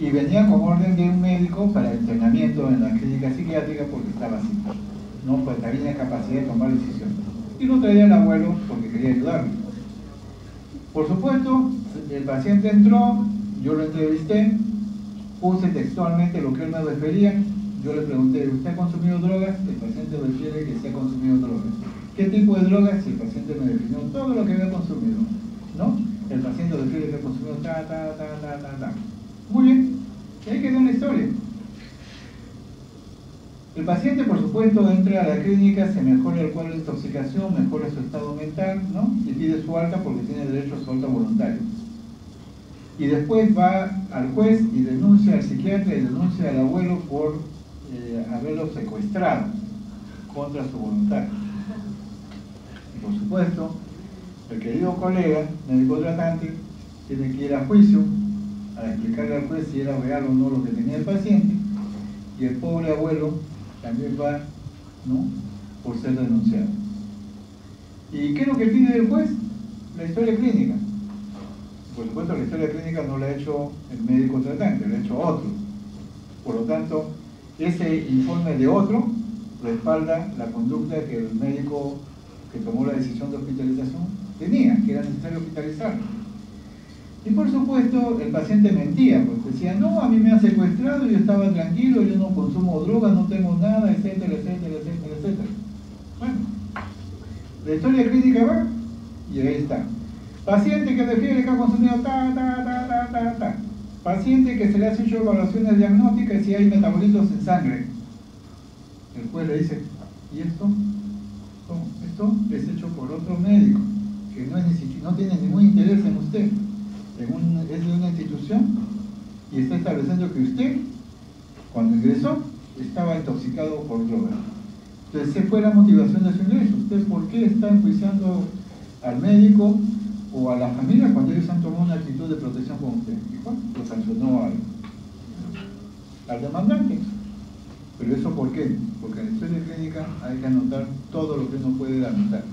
Y venía con orden de un médico para entrenamiento en la clínica psiquiátrica porque estaba así, ¿no? Pues tenía capacidad de tomar decisiones. Y lo traía el abuelo porque quería ayudarlo. Por supuesto, el paciente entró, yo lo entrevisté, puse textualmente lo que él me refería. Yo le pregunté, ¿usted ha consumido drogas? El paciente refiere que se ha consumido drogas. ¿Qué tipo de drogas? El paciente me definió todo lo que había consumido, ¿no? El paciente refiere que ha consumido ta. Muy bien, y ahí quedó la historia. El paciente, por supuesto, entra a la clínica, se mejora el cuadro de intoxicación, mejora su estado mental, ¿no? Y pide su alta porque tiene derecho a su alta voluntaria. Y después va al juez y denuncia al psiquiatra y denuncia al abuelo por haberlo secuestrado contra su voluntad. Y por supuesto, el querido colega, médico tratante, tiene que ir a juicio a explicarle al juez si era real o no lo que tenía el paciente, y el pobre abuelo también va, ¿no?, por ser denunciado. ¿Y qué es lo que pide el juez? La historia clínica. Por supuesto, la historia clínica no la ha hecho el médico tratante, la ha hecho otro. Por lo tanto, ese informe de otro respalda la conducta que el médico que tomó la decisión de hospitalización tenía, que era necesario hospitalizarlo. Y por supuesto, el paciente mentía, porque decía, no, a mí me han secuestrado, yo estaba tranquilo, yo no consumo drogas, no tengo nada, etcétera. Bueno, la historia clínica va, y ahí está. Paciente que refiere que ha consumido ta. Paciente que se le ha hecho evaluaciones diagnósticas y hay metabolitos en sangre. El juez le dice, ¿y esto? ¿Cómo? Esto es hecho por otro médico, que no tiene ningún interés en usted. Es de una institución y está estableciendo que usted, cuando ingresó, estaba intoxicado por drogas. Entonces, ¿qué fue la motivación de su ingreso? ¿Usted por qué está enjuiciando al médico o a la familia cuando ellos han tomado una actitud de protección con usted? Y bueno, lo sancionó al demandante. ¿Pero eso por qué? Porque en la historia clínica hay que anotar todo lo que uno puede anotar,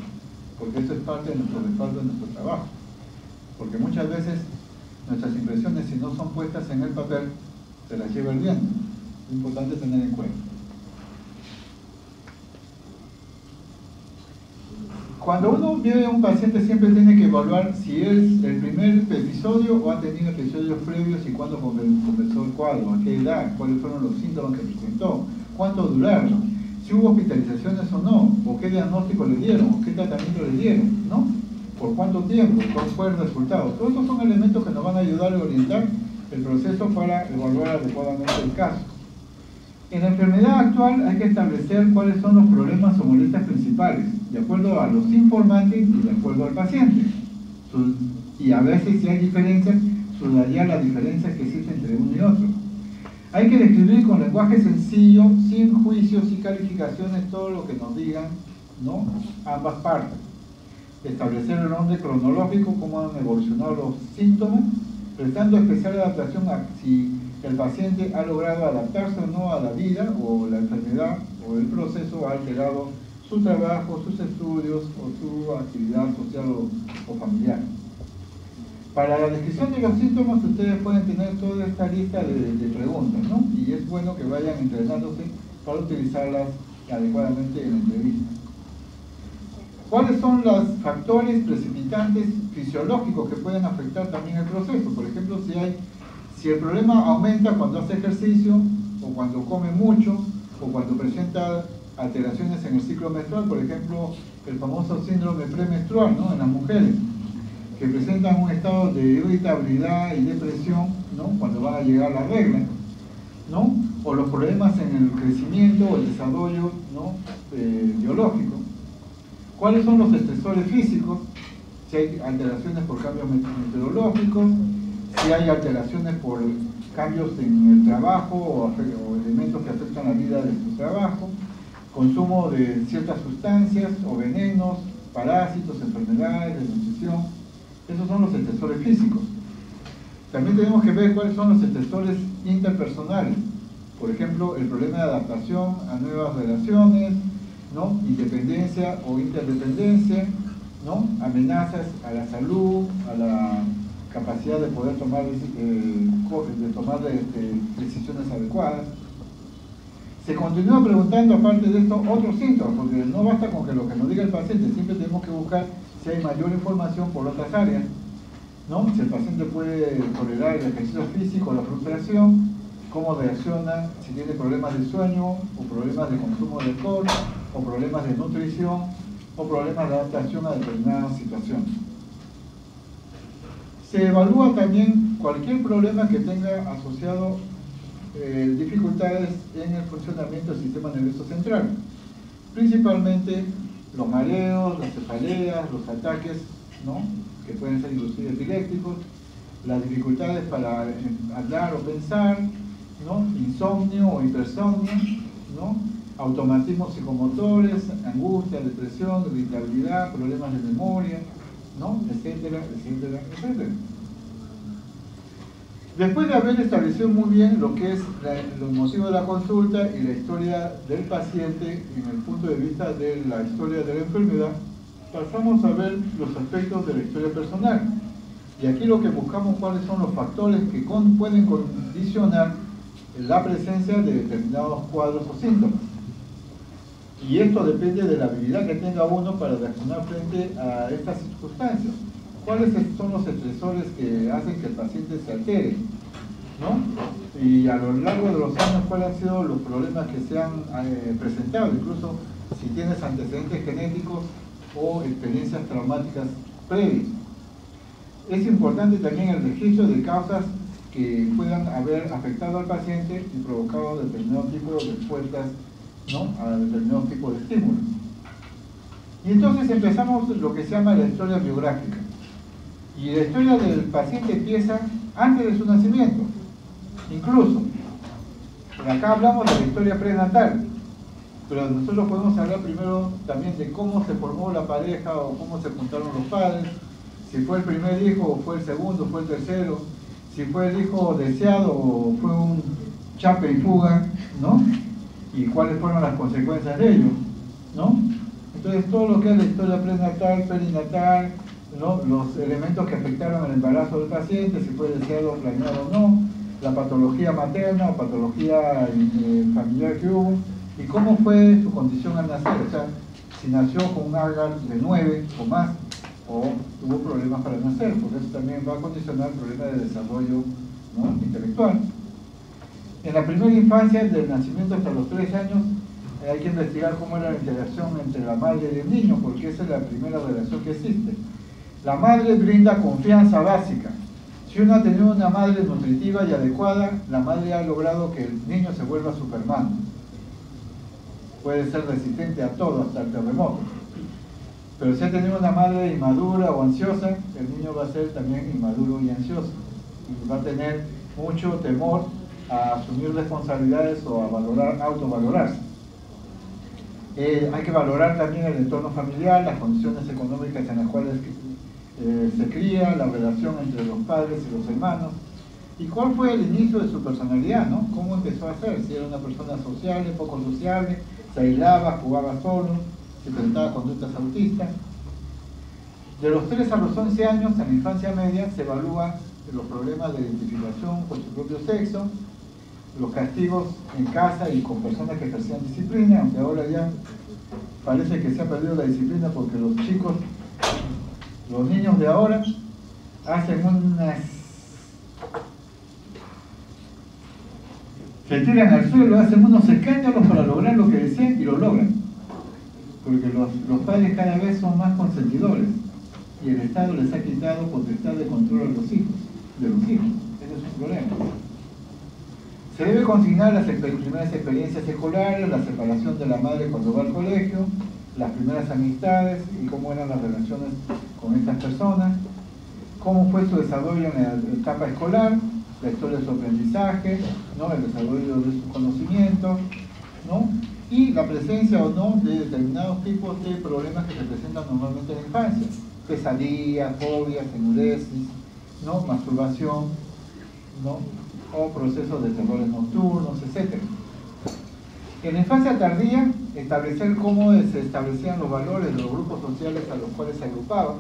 porque eso es parte de nuestro respaldo, de nuestro trabajo. Porque muchas veces nuestras impresiones, si no son puestas en el papel, se las lleva el viento. Es importante tener en cuenta. Cuando uno ve a un paciente, siempre tiene que evaluar si es el primer episodio o ha tenido episodios previos y cuándo comenzó el cuadro, a qué edad, cuáles fueron los síntomas que presentó, cuánto duraron, si hubo hospitalizaciones o no, o qué diagnóstico le dieron, o qué tratamiento le dieron, ¿no? Por cuánto tiempo, cuál fue el resultado. Todos estos son elementos que nos van a ayudar a orientar el proceso para evaluar adecuadamente el caso. En la enfermedad actual hay que establecer cuáles son los problemas o molestias principales, de acuerdo a los informantes y de acuerdo al paciente. Y a veces, si hay diferencias, subrayar las diferencias que existen entre uno y otro. Hay que describir con lenguaje sencillo, sin juicios y calificaciones, todo lo que nos digan, ¿no?, ambas partes. Establecer el orden cronológico, cómo han evolucionado los síntomas, prestando especial adaptación a si el paciente ha logrado adaptarse o no a la vida, o la enfermedad, o el proceso ha alterado su trabajo, sus estudios, o su actividad social o familiar. Para la descripción de los síntomas, ustedes pueden tener toda esta lista de preguntas, ¿no? Y es bueno que vayan entrenándose para utilizarlas adecuadamente en la entrevista. ¿Cuáles son los factores precipitantes fisiológicos que pueden afectar también el proceso? Por ejemplo, si hay Si el problema aumenta cuando hace ejercicio, o cuando come mucho, o cuando presenta alteraciones en el ciclo menstrual, por ejemplo, el famoso síndrome premenstrual, ¿no?, en las mujeres, que presentan un estado de irritabilidad y depresión, ¿no?, cuando van a llegar la regla, ¿no?, o los problemas en el crecimiento o el desarrollo, ¿no?, biológico. ¿Cuáles son los estresores físicos? Si hay alteraciones por cambios meteorológicos, si hay alteraciones por cambios en el trabajo o elementos que afectan la vida de su trabajo, consumo de ciertas sustancias o venenos, parásitos, enfermedades, desnutrición. Esos son los estresores físicos. También tenemos que ver cuáles son los estresores interpersonales. Por ejemplo, el problema de adaptación a nuevas relaciones, ¿no?, independencia o interdependencia, ¿no?, amenazas a la salud, a la capacidad de poder tomar decisiones adecuadas. Se continúa preguntando, aparte de esto, otros síntomas, porque no basta con que lo que nos diga el paciente, siempre tenemos que buscar si hay mayor información por otras áreas, ¿no? Si el paciente puede tolerar el ejercicio físico, la frustración, cómo reacciona, si tiene problemas de sueño, o problemas de consumo de alcohol, o problemas de nutrición, o problemas de adaptación a determinadas situaciones. Se evalúa también cualquier problema que tenga asociado dificultades en el funcionamiento del sistema nervioso central, principalmente los mareos, las cefaleas, los ataques, ¿no?, que pueden ser inclusive epilépticos, las dificultades para hablar o pensar, ¿no?, insomnio o hipersomnio, ¿no?, automatismos psicomotores, angustia, depresión, irritabilidad, problemas de memoria, ¿no?, etcétera, etcétera, etcétera. Después de haber establecido muy bien lo que es los motivos de la consulta y la historia del paciente en el punto de vista de la historia de la enfermedad, pasamos a ver los aspectos de la historia personal. Y aquí lo que buscamos, cuáles son los factores que pueden condicionar la presencia de determinados cuadros o síntomas. Y esto depende de la habilidad que tenga uno para reaccionar frente a estas circunstancias. ¿Cuáles son los estresores que hacen que el paciente se altere, ¿no? Y a lo largo de los años, ¿cuáles han sido los problemas que se han presentado? Incluso si tienes antecedentes genéticos o experiencias traumáticas previas. Es importante también el registro de causas que puedan haber afectado al paciente y provocado determinado tipo de respuestas, ¿no?, a determinado tipo de estímulos. Y entonces empezamos lo que se llama la historia biográfica. Y la historia del paciente empieza antes de su nacimiento. Incluso, acá hablamos de la historia prenatal, pero nosotros podemos hablar primero también de cómo se formó la pareja o cómo se juntaron los padres, si fue el primer hijo o fue el segundo, fue el tercero, si fue el hijo deseado o fue un chape y fuga, ¿no?, y cuáles fueron las consecuencias de ello, ¿no? Entonces todo lo que es la historia prenatal, perinatal, ¿no?, los elementos que afectaron el embarazo del paciente, si fue deseado, planeado o no, la patología materna o patología familiar que hubo, y cómo fue su condición al nacer, o sea, si nació con un agar de 9 o más, o tuvo problemas para nacer, porque eso también va a condicionar el problema de desarrollo, ¿no?, intelectual. En la primera infancia, desde el nacimiento hasta los 3 años, hay que investigar cómo era la interacción entre la madre y el niño, porque esa es la primera relación que existe. La madre brinda confianza básica. Si uno ha tenido una madre nutritiva y adecuada, la madre ha logrado que el niño se vuelva Superman. Puede ser resistente a todo, hasta el terremoto. Pero si ha tenido una madre inmadura o ansiosa, el niño va a ser también inmaduro y ansioso. Y va a tener mucho temor a asumir responsabilidades o a autovalorarse. Hay que valorar también el entorno familiar, las condiciones económicas en las cuales se cría, la relación entre los padres y los hermanos, y cuál fue el inicio de su personalidad, ¿no? Cómo empezó a ser, si era una persona sociable, poco sociable, se aislaba, jugaba solo, si presentaba conductas autistas. De los 3 a los 11 años, en la infancia media, se evalúan los problemas de identificación con su propio sexo, los castigos en casa y con personas que ejercían disciplina, aunque ahora ya parece que se ha perdido la disciplina porque los niños de ahora hacen Se tiran al suelo, hacen unos escándalos para lograr lo que desean y lo logran. Porque los padres cada vez son más consentidores y el Estado les ha quitado potestad de control a los hijos, de los hijos. Ese es un problema. Se debe consignar las primeras experiencias escolares, la separación de la madre cuando va al colegio, las primeras amistades y cómo eran las relaciones con estas personas, cómo fue su desarrollo en la etapa escolar, la historia de su aprendizaje, ¿no? El desarrollo de sus conocimientos, ¿no? Y la presencia o no de determinados tipos de problemas que se presentan normalmente en la infancia, pesadillas, fobias, enuresis, ¿no? Masturbación, ¿no? O procesos de terrores nocturnos, etc. En la infancia tardía, establecer cómo se establecían los valores de los grupos sociales a los cuales se agrupaban,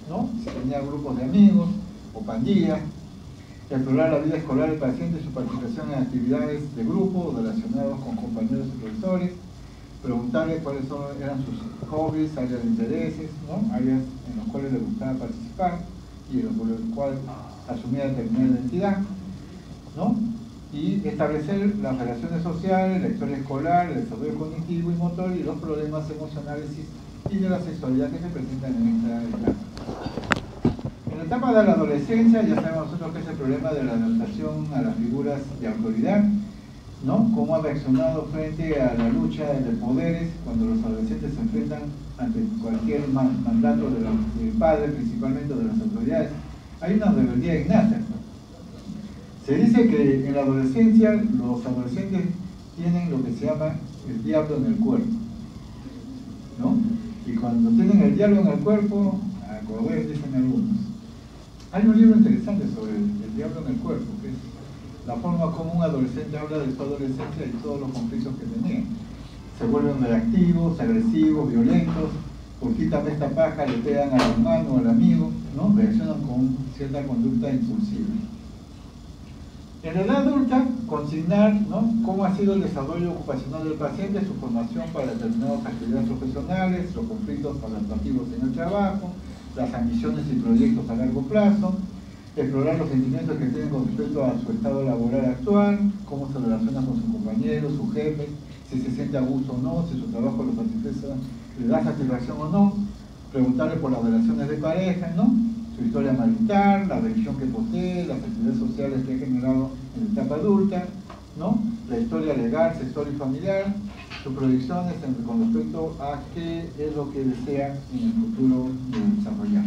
¿no? Si tenía grupos de amigos o pandillas, explorar la vida escolar del paciente y su participación en actividades de grupo relacionados con compañeros y profesores, preguntarle cuáles eran sus hobbies, áreas de intereses, ¿no? Áreas en las cuales le gustaba participar y por el cual asumía determinada identidad, ¿no? Y establecer las relaciones sociales, la historia escolar, el desarrollo cognitivo y motor y los problemas emocionales y de la sexualidad que se presentan en esta etapa. En la etapa de la adolescencia ya sabemos nosotros que es el problema de la adaptación a las figuras de autoridad, ¿no? Cómo ha reaccionado frente a la lucha de poderes cuando los adolescentes se enfrentan ante cualquier mandato del padre, principalmente de las autoridades. Hay una rebeldía innata. Se dice que en la adolescencia los adolescentes tienen lo que se llama el diablo en el cuerpo, ¿no? Y cuando tienen el diablo en el cuerpo, a correr, dicen algunos. Hay un libro interesante sobre el diablo en el cuerpo, que es la forma como un adolescente habla de su adolescencia y todos los conflictos que tenía. Se vuelven reactivos, agresivos, violentos, por quítame esta paja, le pegan al hermano o al amigo, ¿no? Reaccionan con cierta conducta impulsiva. En la edad adulta, consignar, ¿no? Cómo ha sido el desarrollo ocupacional del paciente, su formación para determinadas actividades profesionales, los conflictos adaptativos en el trabajo, las ambiciones y proyectos a largo plazo, explorar los sentimientos que tienen con respecto a su estado laboral actual, cómo se relaciona con sus compañeros, sus jefes, si se siente a gusto o no, si su trabajo le da satisfacción o no, preguntarle por las relaciones de pareja, ¿no? Su historia marital, la religión que posee, las actividades sociales que ha generado en la etapa adulta, ¿no? La historia legal, sexual y familiar, sus proyecciones con respecto a qué es lo que desea en el futuro de desarrollar.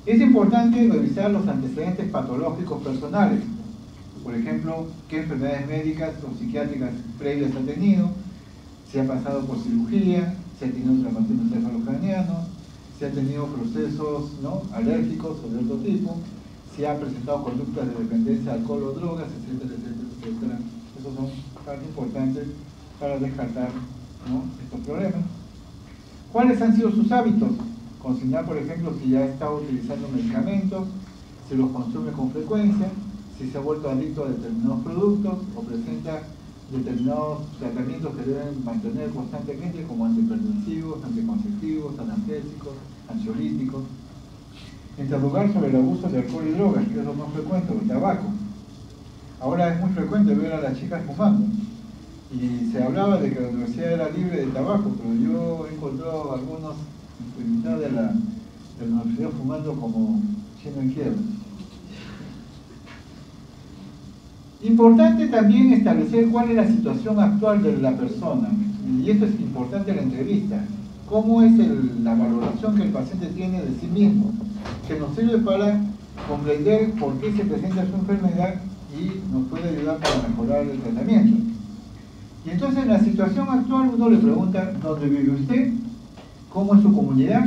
Es importante revisar los antecedentes patológicos personales, por ejemplo, qué enfermedades médicas o psiquiátricas previas ha tenido, si ha pasado por cirugía, si ha tenido traumatismo encefalocraniano, si ha tenido procesos, ¿no? alérgicos o de otro tipo, si ha presentado conductas de dependencia de alcohol o drogas, etcétera, etcétera, etcétera. Esos son parte importantes para descartar, ¿no? estos problemas. ¿Cuáles han sido sus hábitos? Consignar, por ejemplo, si ya está utilizando medicamentos, si los consume con frecuencia, si se ha vuelto adicto a determinados productos o presenta determinados tratamientos que deben mantener constantemente, como antihipertensivos, anticonceptivos, analgésicos, ansiolíticos. Interrogar sobre el abuso de alcohol y drogas, que es lo más frecuente, o el tabaco. Ahora es muy frecuente ver a las chicas fumando. Y se hablaba de que la universidad era libre de tabaco, pero yo he encontrado a algunos en mitad de la universidad fumando como siendo en quiebra. Importante también establecer cuál es la situación actual de la persona, y esto es importante en la entrevista. ¿Cómo es la valoración que el paciente tiene de sí mismo? Que nos sirve para comprender por qué se presenta su enfermedad y nos puede ayudar para mejorar el tratamiento. Y entonces en la situación actual uno le pregunta, ¿dónde vive usted? ¿Cómo es su comunidad?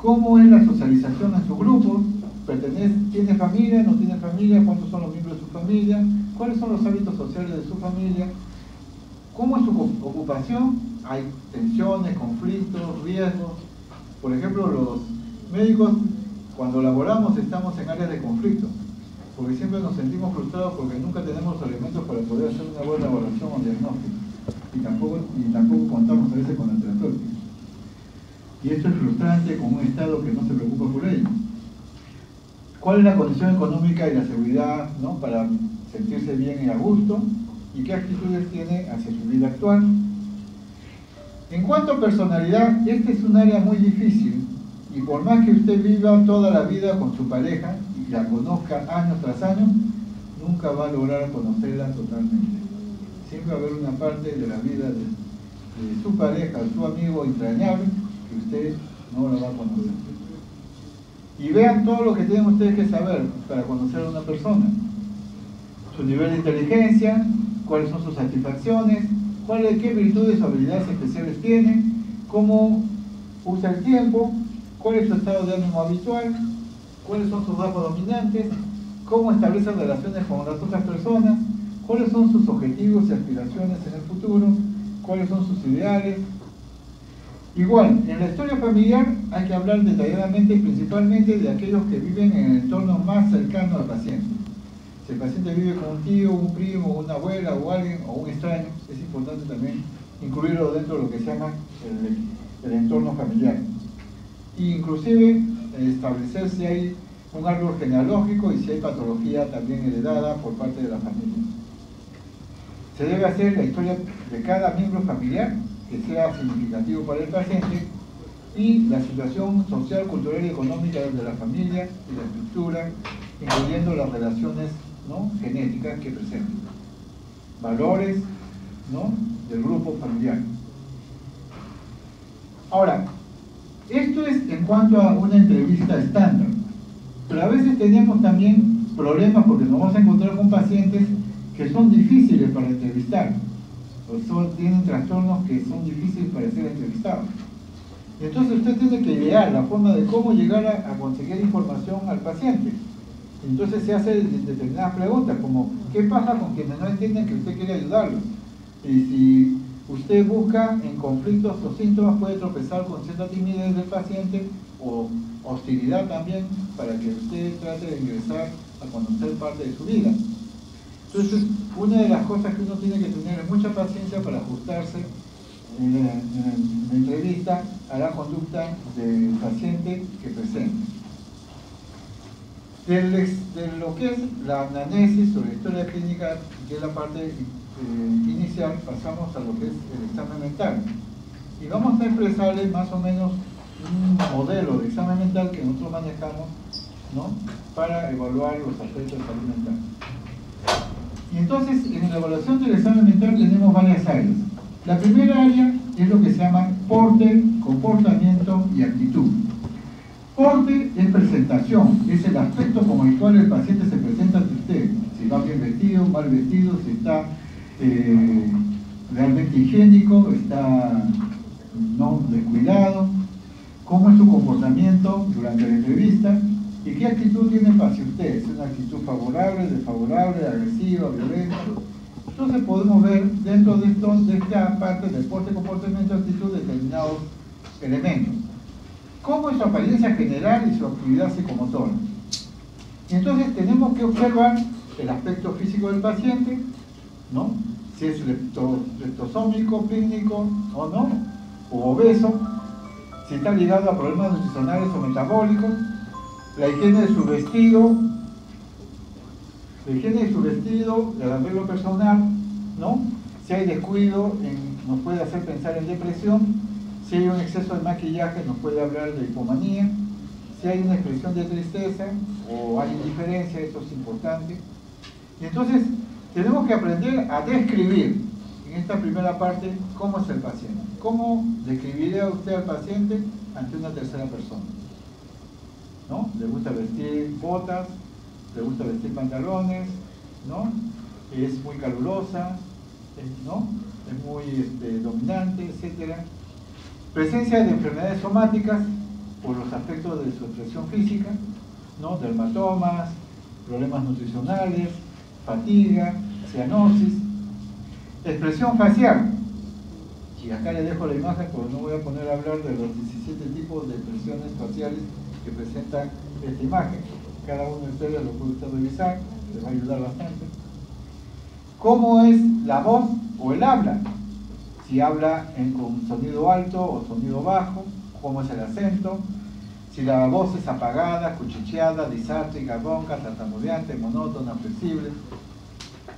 ¿Cómo es la socialización en su grupo? ¿Tiene familia? ¿No tiene familia? ¿Cuántos son los miembros de su familia? ¿Cuáles son los hábitos sociales de su familia? ¿Cómo es su ocupación? ¿Hay tensiones, conflictos, riesgos? Por ejemplo, los médicos, cuando laboramos, estamos en áreas de conflicto, porque siempre nos sentimos frustrados porque nunca tenemos los elementos para poder hacer una buena evaluación o diagnóstico. Y tampoco contamos a veces con la terapéutica. Y esto es frustrante con un Estado que no se preocupa por ello. cuál es la condición económica y la seguridad, ¿no?, para sentirse bien y a gusto, y qué actitudes tiene hacia su vida actual. En cuanto a personalidad, este es un área muy difícil, y por más que usted viva toda la vida con su pareja y la conozca año tras año, nunca va a lograr conocerla totalmente. Siempre va a haber una parte de la vida de su pareja, su amigo entrañable, que usted no la va a conocer. Y vean todo lo que tienen ustedes que saber para conocer a una persona: su nivel de inteligencia, cuáles son sus satisfacciones, qué virtudes o habilidades especiales tiene, cómo usa el tiempo, cuál es su estado de ánimo habitual, cuáles son sus rasgos dominantes, cómo establece relaciones con las otras personas, cuáles son sus objetivos y aspiraciones en el futuro, cuáles son sus ideales. Igual, en la historia familiar hay que hablar detalladamente y principalmente de aquellos que viven en el entorno más cercano al paciente. Si el paciente vive con un tío, un primo, una abuela o alguien, o un extraño, es importante también incluirlo dentro de lo que se llama el entorno familiar. E inclusive establecer si hay un árbol genealógico y si hay patología también heredada por parte de la familia. Se debe hacer la historia de cada miembro familiar que sea significativo para el paciente, y la situación social, cultural y económica de la familia y la estructura, incluyendo las relaciones, ¿no?, genéticas que presenten, valores, ¿no?, del grupo familiar. Ahora, esto es en cuanto a una entrevista estándar, pero a veces tenemos también problemas porque nos vamos a encontrar con pacientes que son difíciles para entrevistar, o tienen trastornos que son difíciles para ser entrevistados. Entonces usted tiene que idear la forma de cómo llegar a conseguir información al paciente. Entonces se hace determinadas preguntas, como ¿qué pasa con quienes no entienden que usted quiere ayudarlos? Y si usted busca en conflictos o síntomas, puede tropezar con cierta timidez del paciente o hostilidad también, para que usted trate de ingresar a conocer parte de su vida. Entonces, una de las cosas que uno tiene que tener es mucha paciencia para ajustarse en la entrevista a la conducta del paciente que presenta. De lo que es la anamnesis o la historia clínica, que es la parte inicial, pasamos a lo que es el examen mental. Y vamos a expresarle más o menos un modelo de examen mental que nosotros manejamos, ¿no?, para evaluar los aspectos de salud mental. Y entonces, en la evaluación del examen mental tenemos varias áreas. La primera área es lo que se llama porte, comportamiento y actitud. Porte es presentación, es el aspecto con el cual el paciente se presenta ante usted. Si va bien vestido, mal vestido, si está realmente higiénico, está no descuidado, cómo es su comportamiento durante la entrevista y qué actitud tiene hacia usted. ¿Es una actitud favorable, desfavorable, agresiva, violenta? Entonces podemos ver dentro de esta parte del porte, comportamiento, actitud, determinados elementos. ¿Cómo es su apariencia general y su actividad psicomotora? Y entonces tenemos que observar el aspecto físico del paciente, ¿no?, si es leptosómico, clínico o no, o obeso, si está ligado a problemas nutricionales o metabólicos, la higiene de su vestido, el arreglo personal, ¿no? Si hay descuido, nos puede hacer pensar en depresión. Si hay un exceso de maquillaje, nos puede hablar de hipomanía. Si hay una expresión de tristeza o hay indiferencia, eso es importante. Y entonces tenemos que aprender a describir en esta primera parte cómo es el paciente. ¿Cómo describiría usted al paciente ante una tercera persona? ¿No? Le gusta vestir botas, le gusta vestir pantalones, ¿no? Es muy calurosa, ¿no? Es muy dominante, etc. Presencia de enfermedades somáticas por los aspectos de su expresión física, ¿no? Dermatomas, problemas nutricionales, fatiga, cianosis. Expresión facial. Y acá le dejo la imagen porque no voy a poner a hablar de los 17 tipos de expresiones faciales que presentan esta imagen. Cada uno de ustedes lo puede usted revisar, les va a ayudar bastante. ¿Cómo es la voz o el habla? Si habla con sonido alto o sonido bajo, cómo es el acento, Si la voz es apagada, cuchicheada, disártrica, ronca, tartamudeante, monótona, flexible.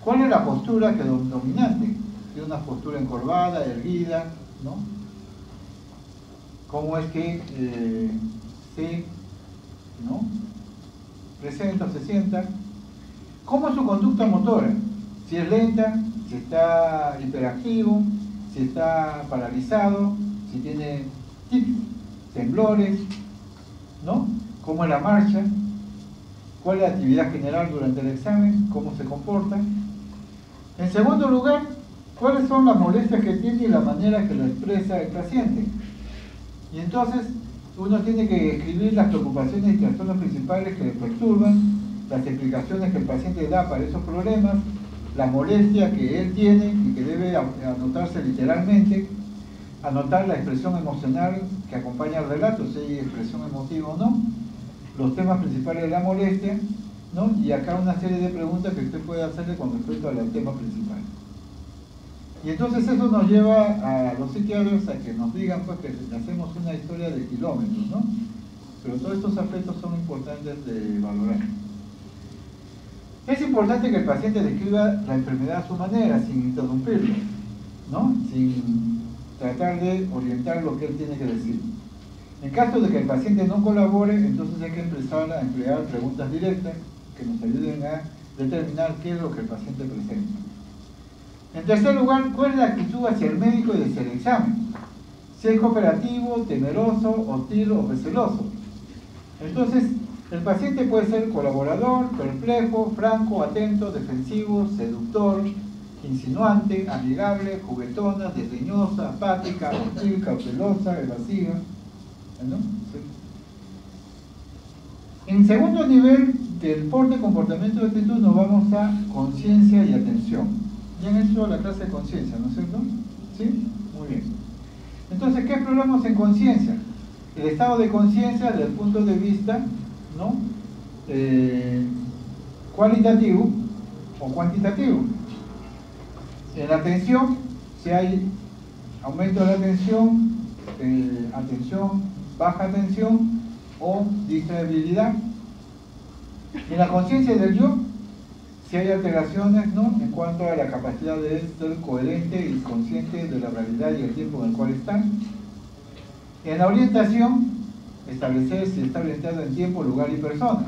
¿Cuál es la postura que dominante? ¿Tiene una postura encorvada, erguida, ¿no? ¿Cómo es que se, ¿no?, presenta o se sienta? ¿Cómo es su conducta motora? Si es lenta, si está hiperactivo, si está paralizado, si tiene tics, temblores, ¿no? ¿Cómo es la marcha? ¿Cuál es la actividad general durante el examen? ¿Cómo se comporta? En segundo lugar, ¿cuáles son las molestias que tiene y la manera que lo expresa el paciente? Y entonces uno tiene que escribir las preocupaciones y trastornos principales que le perturban, las explicaciones que el paciente da para esos problemas, la molestia que él tiene y que debe anotarse literalmente, anotar la expresión emocional que acompaña al relato, si hay expresión emotiva o no, los temas principales de la molestia, ¿no? Y acá una serie de preguntas que usted puede hacerle con respecto al tema principal. Y entonces eso nos lleva a los psiquiatras a que nos digan pues que hacemos una historia de kilómetros, ¿no? Pero todos estos aspectos son importantes de valorar. Es importante que el paciente describa la enfermedad a su manera, sin interrumpirlo, ¿no? Sin tratar de orientar lo que él tiene que decir. En caso de que el paciente no colabore, entonces hay que empezar a emplear preguntas directas que nos ayuden a determinar qué es lo que el paciente presenta. En tercer lugar, ¿cuál es la actitud hacia el médico y hacia el examen? Si es cooperativo, temeroso, hostil o receloso. Entonces, el paciente puede ser colaborador, perplejo, franco, atento, defensivo, seductor, insinuante, amigable, juguetona, desdeñosa, apática, hostil, cautelosa, evasiva, ¿no? Sí. En segundo nivel del porte, comportamiento y actitud nos vamos a conciencia y atención. Ya han hecho la clase de conciencia, ¿no es cierto? ¿Sí? Muy bien. Entonces, ¿qué exploramos en conciencia? El estado de conciencia desde el punto de vista, ¿no?, cualitativo o cuantitativo. En la atención, si hay aumento de la atención, baja atención o distraibilidad. En la conciencia del yo, si hay alteraciones, ¿no?, en cuanto a la capacidad de ser coherente y consciente de la realidad y el tiempo en el cual están. En la orientación, establecer si está orientado en tiempo, lugar y persona.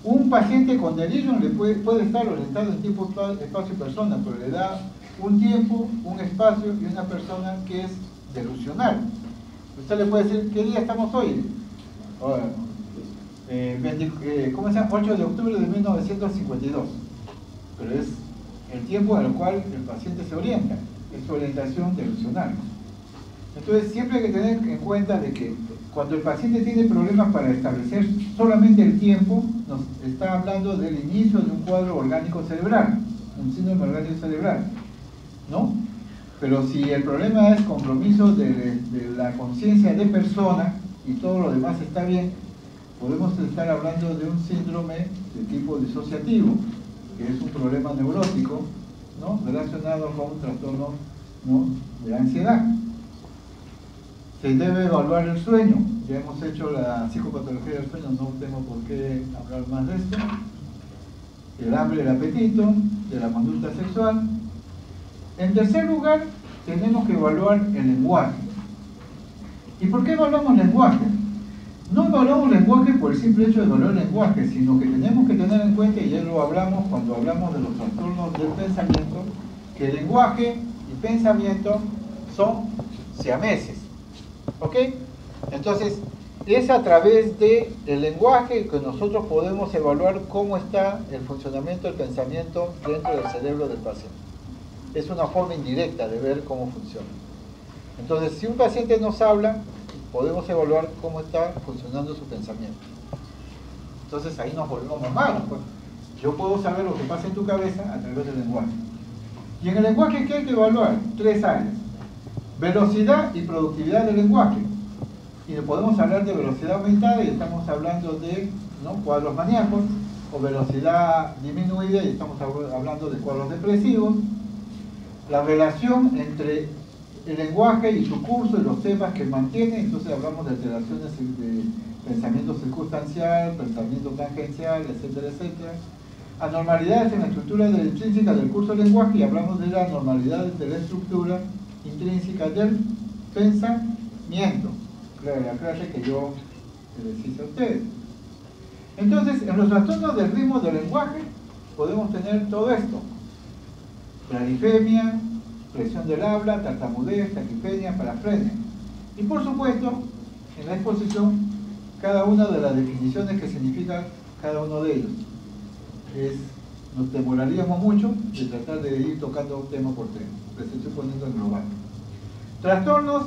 Un paciente con delirio puede estar orientado en tiempo, espacio y persona, pero le da un tiempo, un espacio y una persona que es delusional. Usted le puede decir, ¿qué día estamos hoy? 8 de octubre de 1952. Pero es el tiempo en el cual el paciente se orienta, es su orientación delusional. Entonces siempre hay que tener en cuenta de que cuando el paciente tiene problemas para establecer solamente el tiempo, nos está hablando del inicio de un cuadro orgánico cerebral, un síndrome orgánico cerebral, ¿no? Pero si el problema es compromiso de la conciencia de persona y todo lo demás está bien, podemos estar hablando de un síndrome de tipo disociativo, que es un problema neurótico, ¿no?, relacionado con un trastorno, ¿no?, de ansiedad. Se debe evaluar el sueño. Ya hemos hecho la psicopatología del sueño, no tengo por qué hablar más de esto. El hambre, el apetito, de la conducta sexual. En tercer lugar, tenemos que evaluar el lenguaje. ¿Y por qué evaluamos lenguaje? No evaluamos lenguaje por el simple hecho de evaluar el lenguaje, sino que tenemos que tener en cuenta, y ya lo hablamos cuando hablamos de los trastornos del pensamiento, que el lenguaje y pensamiento son siameses. ¿Ok? Entonces, es a través del lenguaje que nosotros podemos evaluar cómo está el funcionamiento del pensamiento dentro del cerebro del paciente. Es una forma indirecta de ver cómo funciona. Entonces, si un paciente nos habla, podemos evaluar cómo está funcionando su pensamiento. Entonces, ahí nos volvemos malos, pues. Yo puedo saber lo que pasa en tu cabeza a través del lenguaje. Y en el lenguaje, ¿qué hay que evaluar? 3 áreas. Velocidad y productividad del lenguaje. Y podemos hablar de velocidad aumentada y estamos hablando de, ¿no?, cuadros maníacos, o velocidad disminuida y estamos hablando de cuadros depresivos. La relación entre el lenguaje y su curso y los temas que mantiene. Entonces hablamos de alteraciones de pensamiento circunstancial, pensamiento tangencial, etcétera, etcétera. Anormalidades en la estructura intrínseca del curso del lenguaje, y hablamos de la anormalidad de la estructura intrínseca del pensamiento. Claro, la clase que yo les hice a ustedes. Entonces, en los trastornos del ritmo del lenguaje podemos tener todo esto: bradifemia, presión del habla, tartamudez, taquifrenia, parafrenia. Y por supuesto, en la exposición, cada una de las definiciones que significa cada uno de ellos. Nos demoraríamos mucho de tratar de ir tocando tema por tema. Les estoy poniendo en global. Trastornos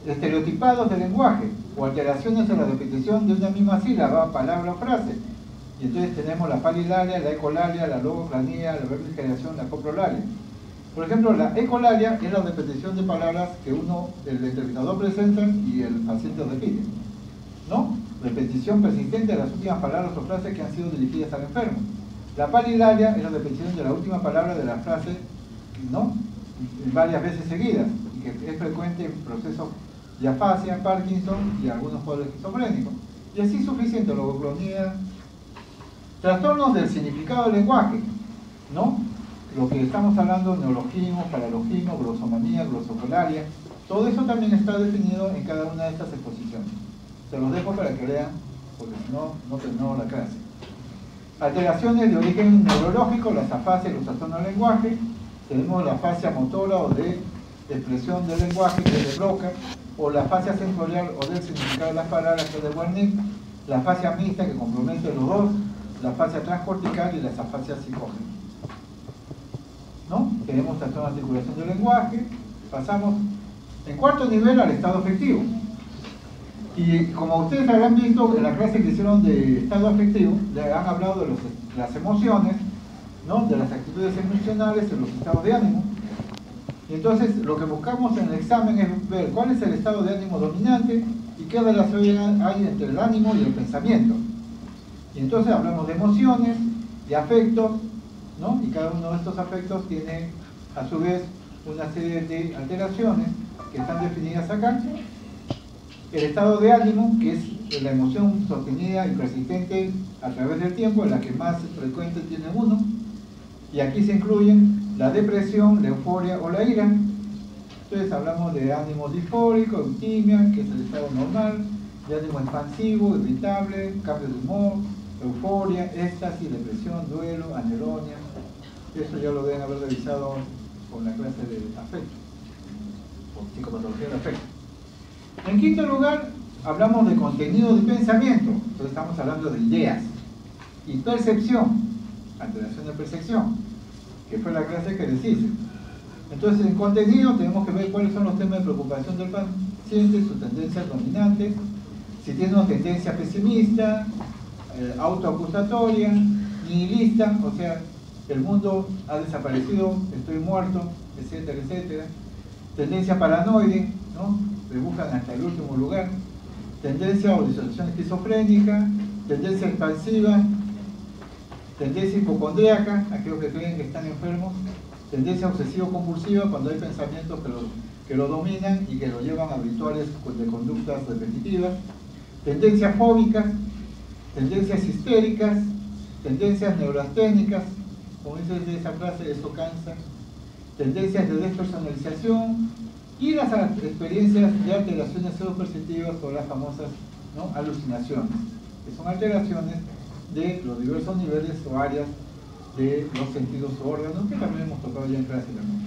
estereotipados del lenguaje o alteraciones en la repetición de una misma sílaba, palabra o frase. Y entonces tenemos la palilalia, la ecolalia, la logoclania, la verbigeneración, la coprolalia. Por ejemplo, la ecolalia es la repetición de palabras que el entrevistador presenta y el paciente repite, ¿no? Repetición persistente de las últimas palabras o frases que han sido dirigidas al enfermo. La palilalia es la repetición de la última palabra de la frase, ¿no?, varias veces seguidas, y que es frecuente en procesos de afasia, Parkinson y algunos cuadros esquizofrénicos. Y así suficiente, logoclonía. Trastornos del significado del lenguaje, ¿no? Lo que estamos hablando, neologismos, paralogismos, glosomanía, glosocolaria, todo eso también está definido en cada una de estas exposiciones. Se los dejo para que lean, porque si no, no terminamos la clase. Alteraciones de origen neurológico, las afasias y los trastornos del lenguaje. Tenemos la afasia motora o de expresión del lenguaje, que es de Broca, o la afasia sensorial o del significado de las palabras, que es de Wernicke, la afasia mixta, que compromete los dos, la afasia transcortical y las afasias psicógenas, ¿no? Tenemos trastorno de articulación del lenguaje. Pasamos en cuarto nivel al estado afectivo. Y como ustedes habrán visto en la clase que hicieron de estado afectivo, le han hablado de las emociones, ¿no?, de las actitudes emocionales, de los estados de ánimo. Y entonces lo que buscamos en el examen es ver cuál es el estado de ánimo dominante y qué relación hay entre el ánimo y el pensamiento. Y entonces hablamos de emociones, de afectos, ¿no? Y cada uno de estos afectos tiene a su vez una serie de alteraciones que están definidas acá. El estado de ánimo, que es la emoción sostenida y persistente a través del tiempo, la que más frecuente tiene uno. Y aquí se incluyen la depresión, la euforia o la ira. Entonces hablamos de ánimo disfórico, eutimia, que es el estado normal, de ánimo expansivo, irritable, cambio de humor, euforia, éxtasis, depresión, duelo, anedonia. Eso ya lo deben haber revisado con la clase de afecto, o psicopatología del afecto. En quinto lugar, hablamos de contenido de pensamiento. Entonces estamos hablando de ideas. Y percepción, alteración de percepción, que fue la clase que les hice. Entonces, en contenido tenemos que ver cuáles son los temas de preocupación del paciente, sus tendencias dominantes, si tiene una tendencia pesimista, autoacusatoria, nihilista, o sea, el mundo ha desaparecido, estoy muerto, etcétera, etcétera. Tendencia paranoide, ¿no?, le buscan hasta el último lugar. Tendencia o disociación esquizofrénica, tendencia expansiva, tendencia hipocondríaca, aquellos que creen que están enfermos, tendencia obsesivo-compulsiva, cuando hay pensamientos que lo dominan y que lo llevan a rituales de conductas repetitivas, tendencias fóbicas, tendencias histéricas, tendencias neurasténicas, como dice esa frase, eso cansa, tendencias de despersonalización y las experiencias de alteraciones pseudoperceptivas o las famosas, ¿no?, alucinaciones, que son alteraciones de los diversos niveles o áreas de los sentidos o órganos, que también hemos tocado ya en clase también.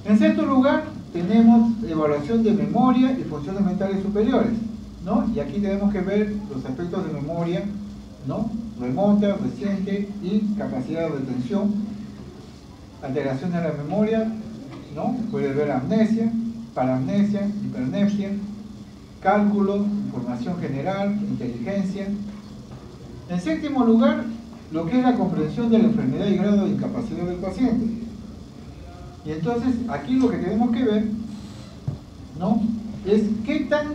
En sexto lugar, tenemos evaluación de memoria y funciones mentales superiores, ¿no? Y aquí tenemos que ver los aspectos de memoria, ¿no?, remota, reciente y capacidad de retención, alteración de la memoria, ¿no? Puede ver amnesia, paramnesia, hipermnesia, cálculo, información general, inteligencia. En séptimo lugar, lo que es la comprensión de la enfermedad y grado de incapacidad del paciente. Y entonces, aquí lo que tenemos que ver, ¿no?, es qué tan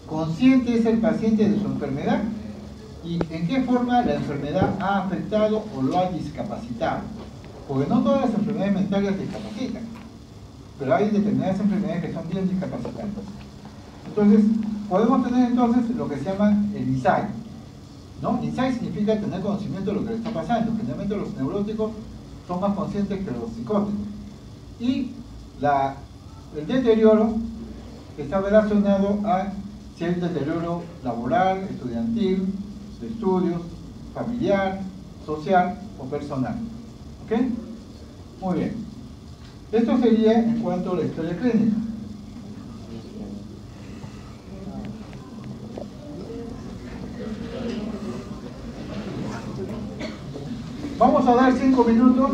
consciente es el paciente de su enfermedad y en qué forma la enfermedad ha afectado o lo ha discapacitado. Porque no todas las enfermedades mentales discapacitan. pero hay determinadas enfermedades que son bien discapacitantes. Entonces, podemos tener entonces lo que se llama el insight, ¿no? Insight significa tener conocimiento de lo que le está pasando. Generalmente los neuróticos son más conscientes que los psicóticos. Y el deterioro está relacionado a si hay deterioro laboral, estudiantil, de estudios, familiar, social o personal. ¿Ok? Muy bien. Esto sería en cuanto a la historia clínica. Vamos a dar 5 minutos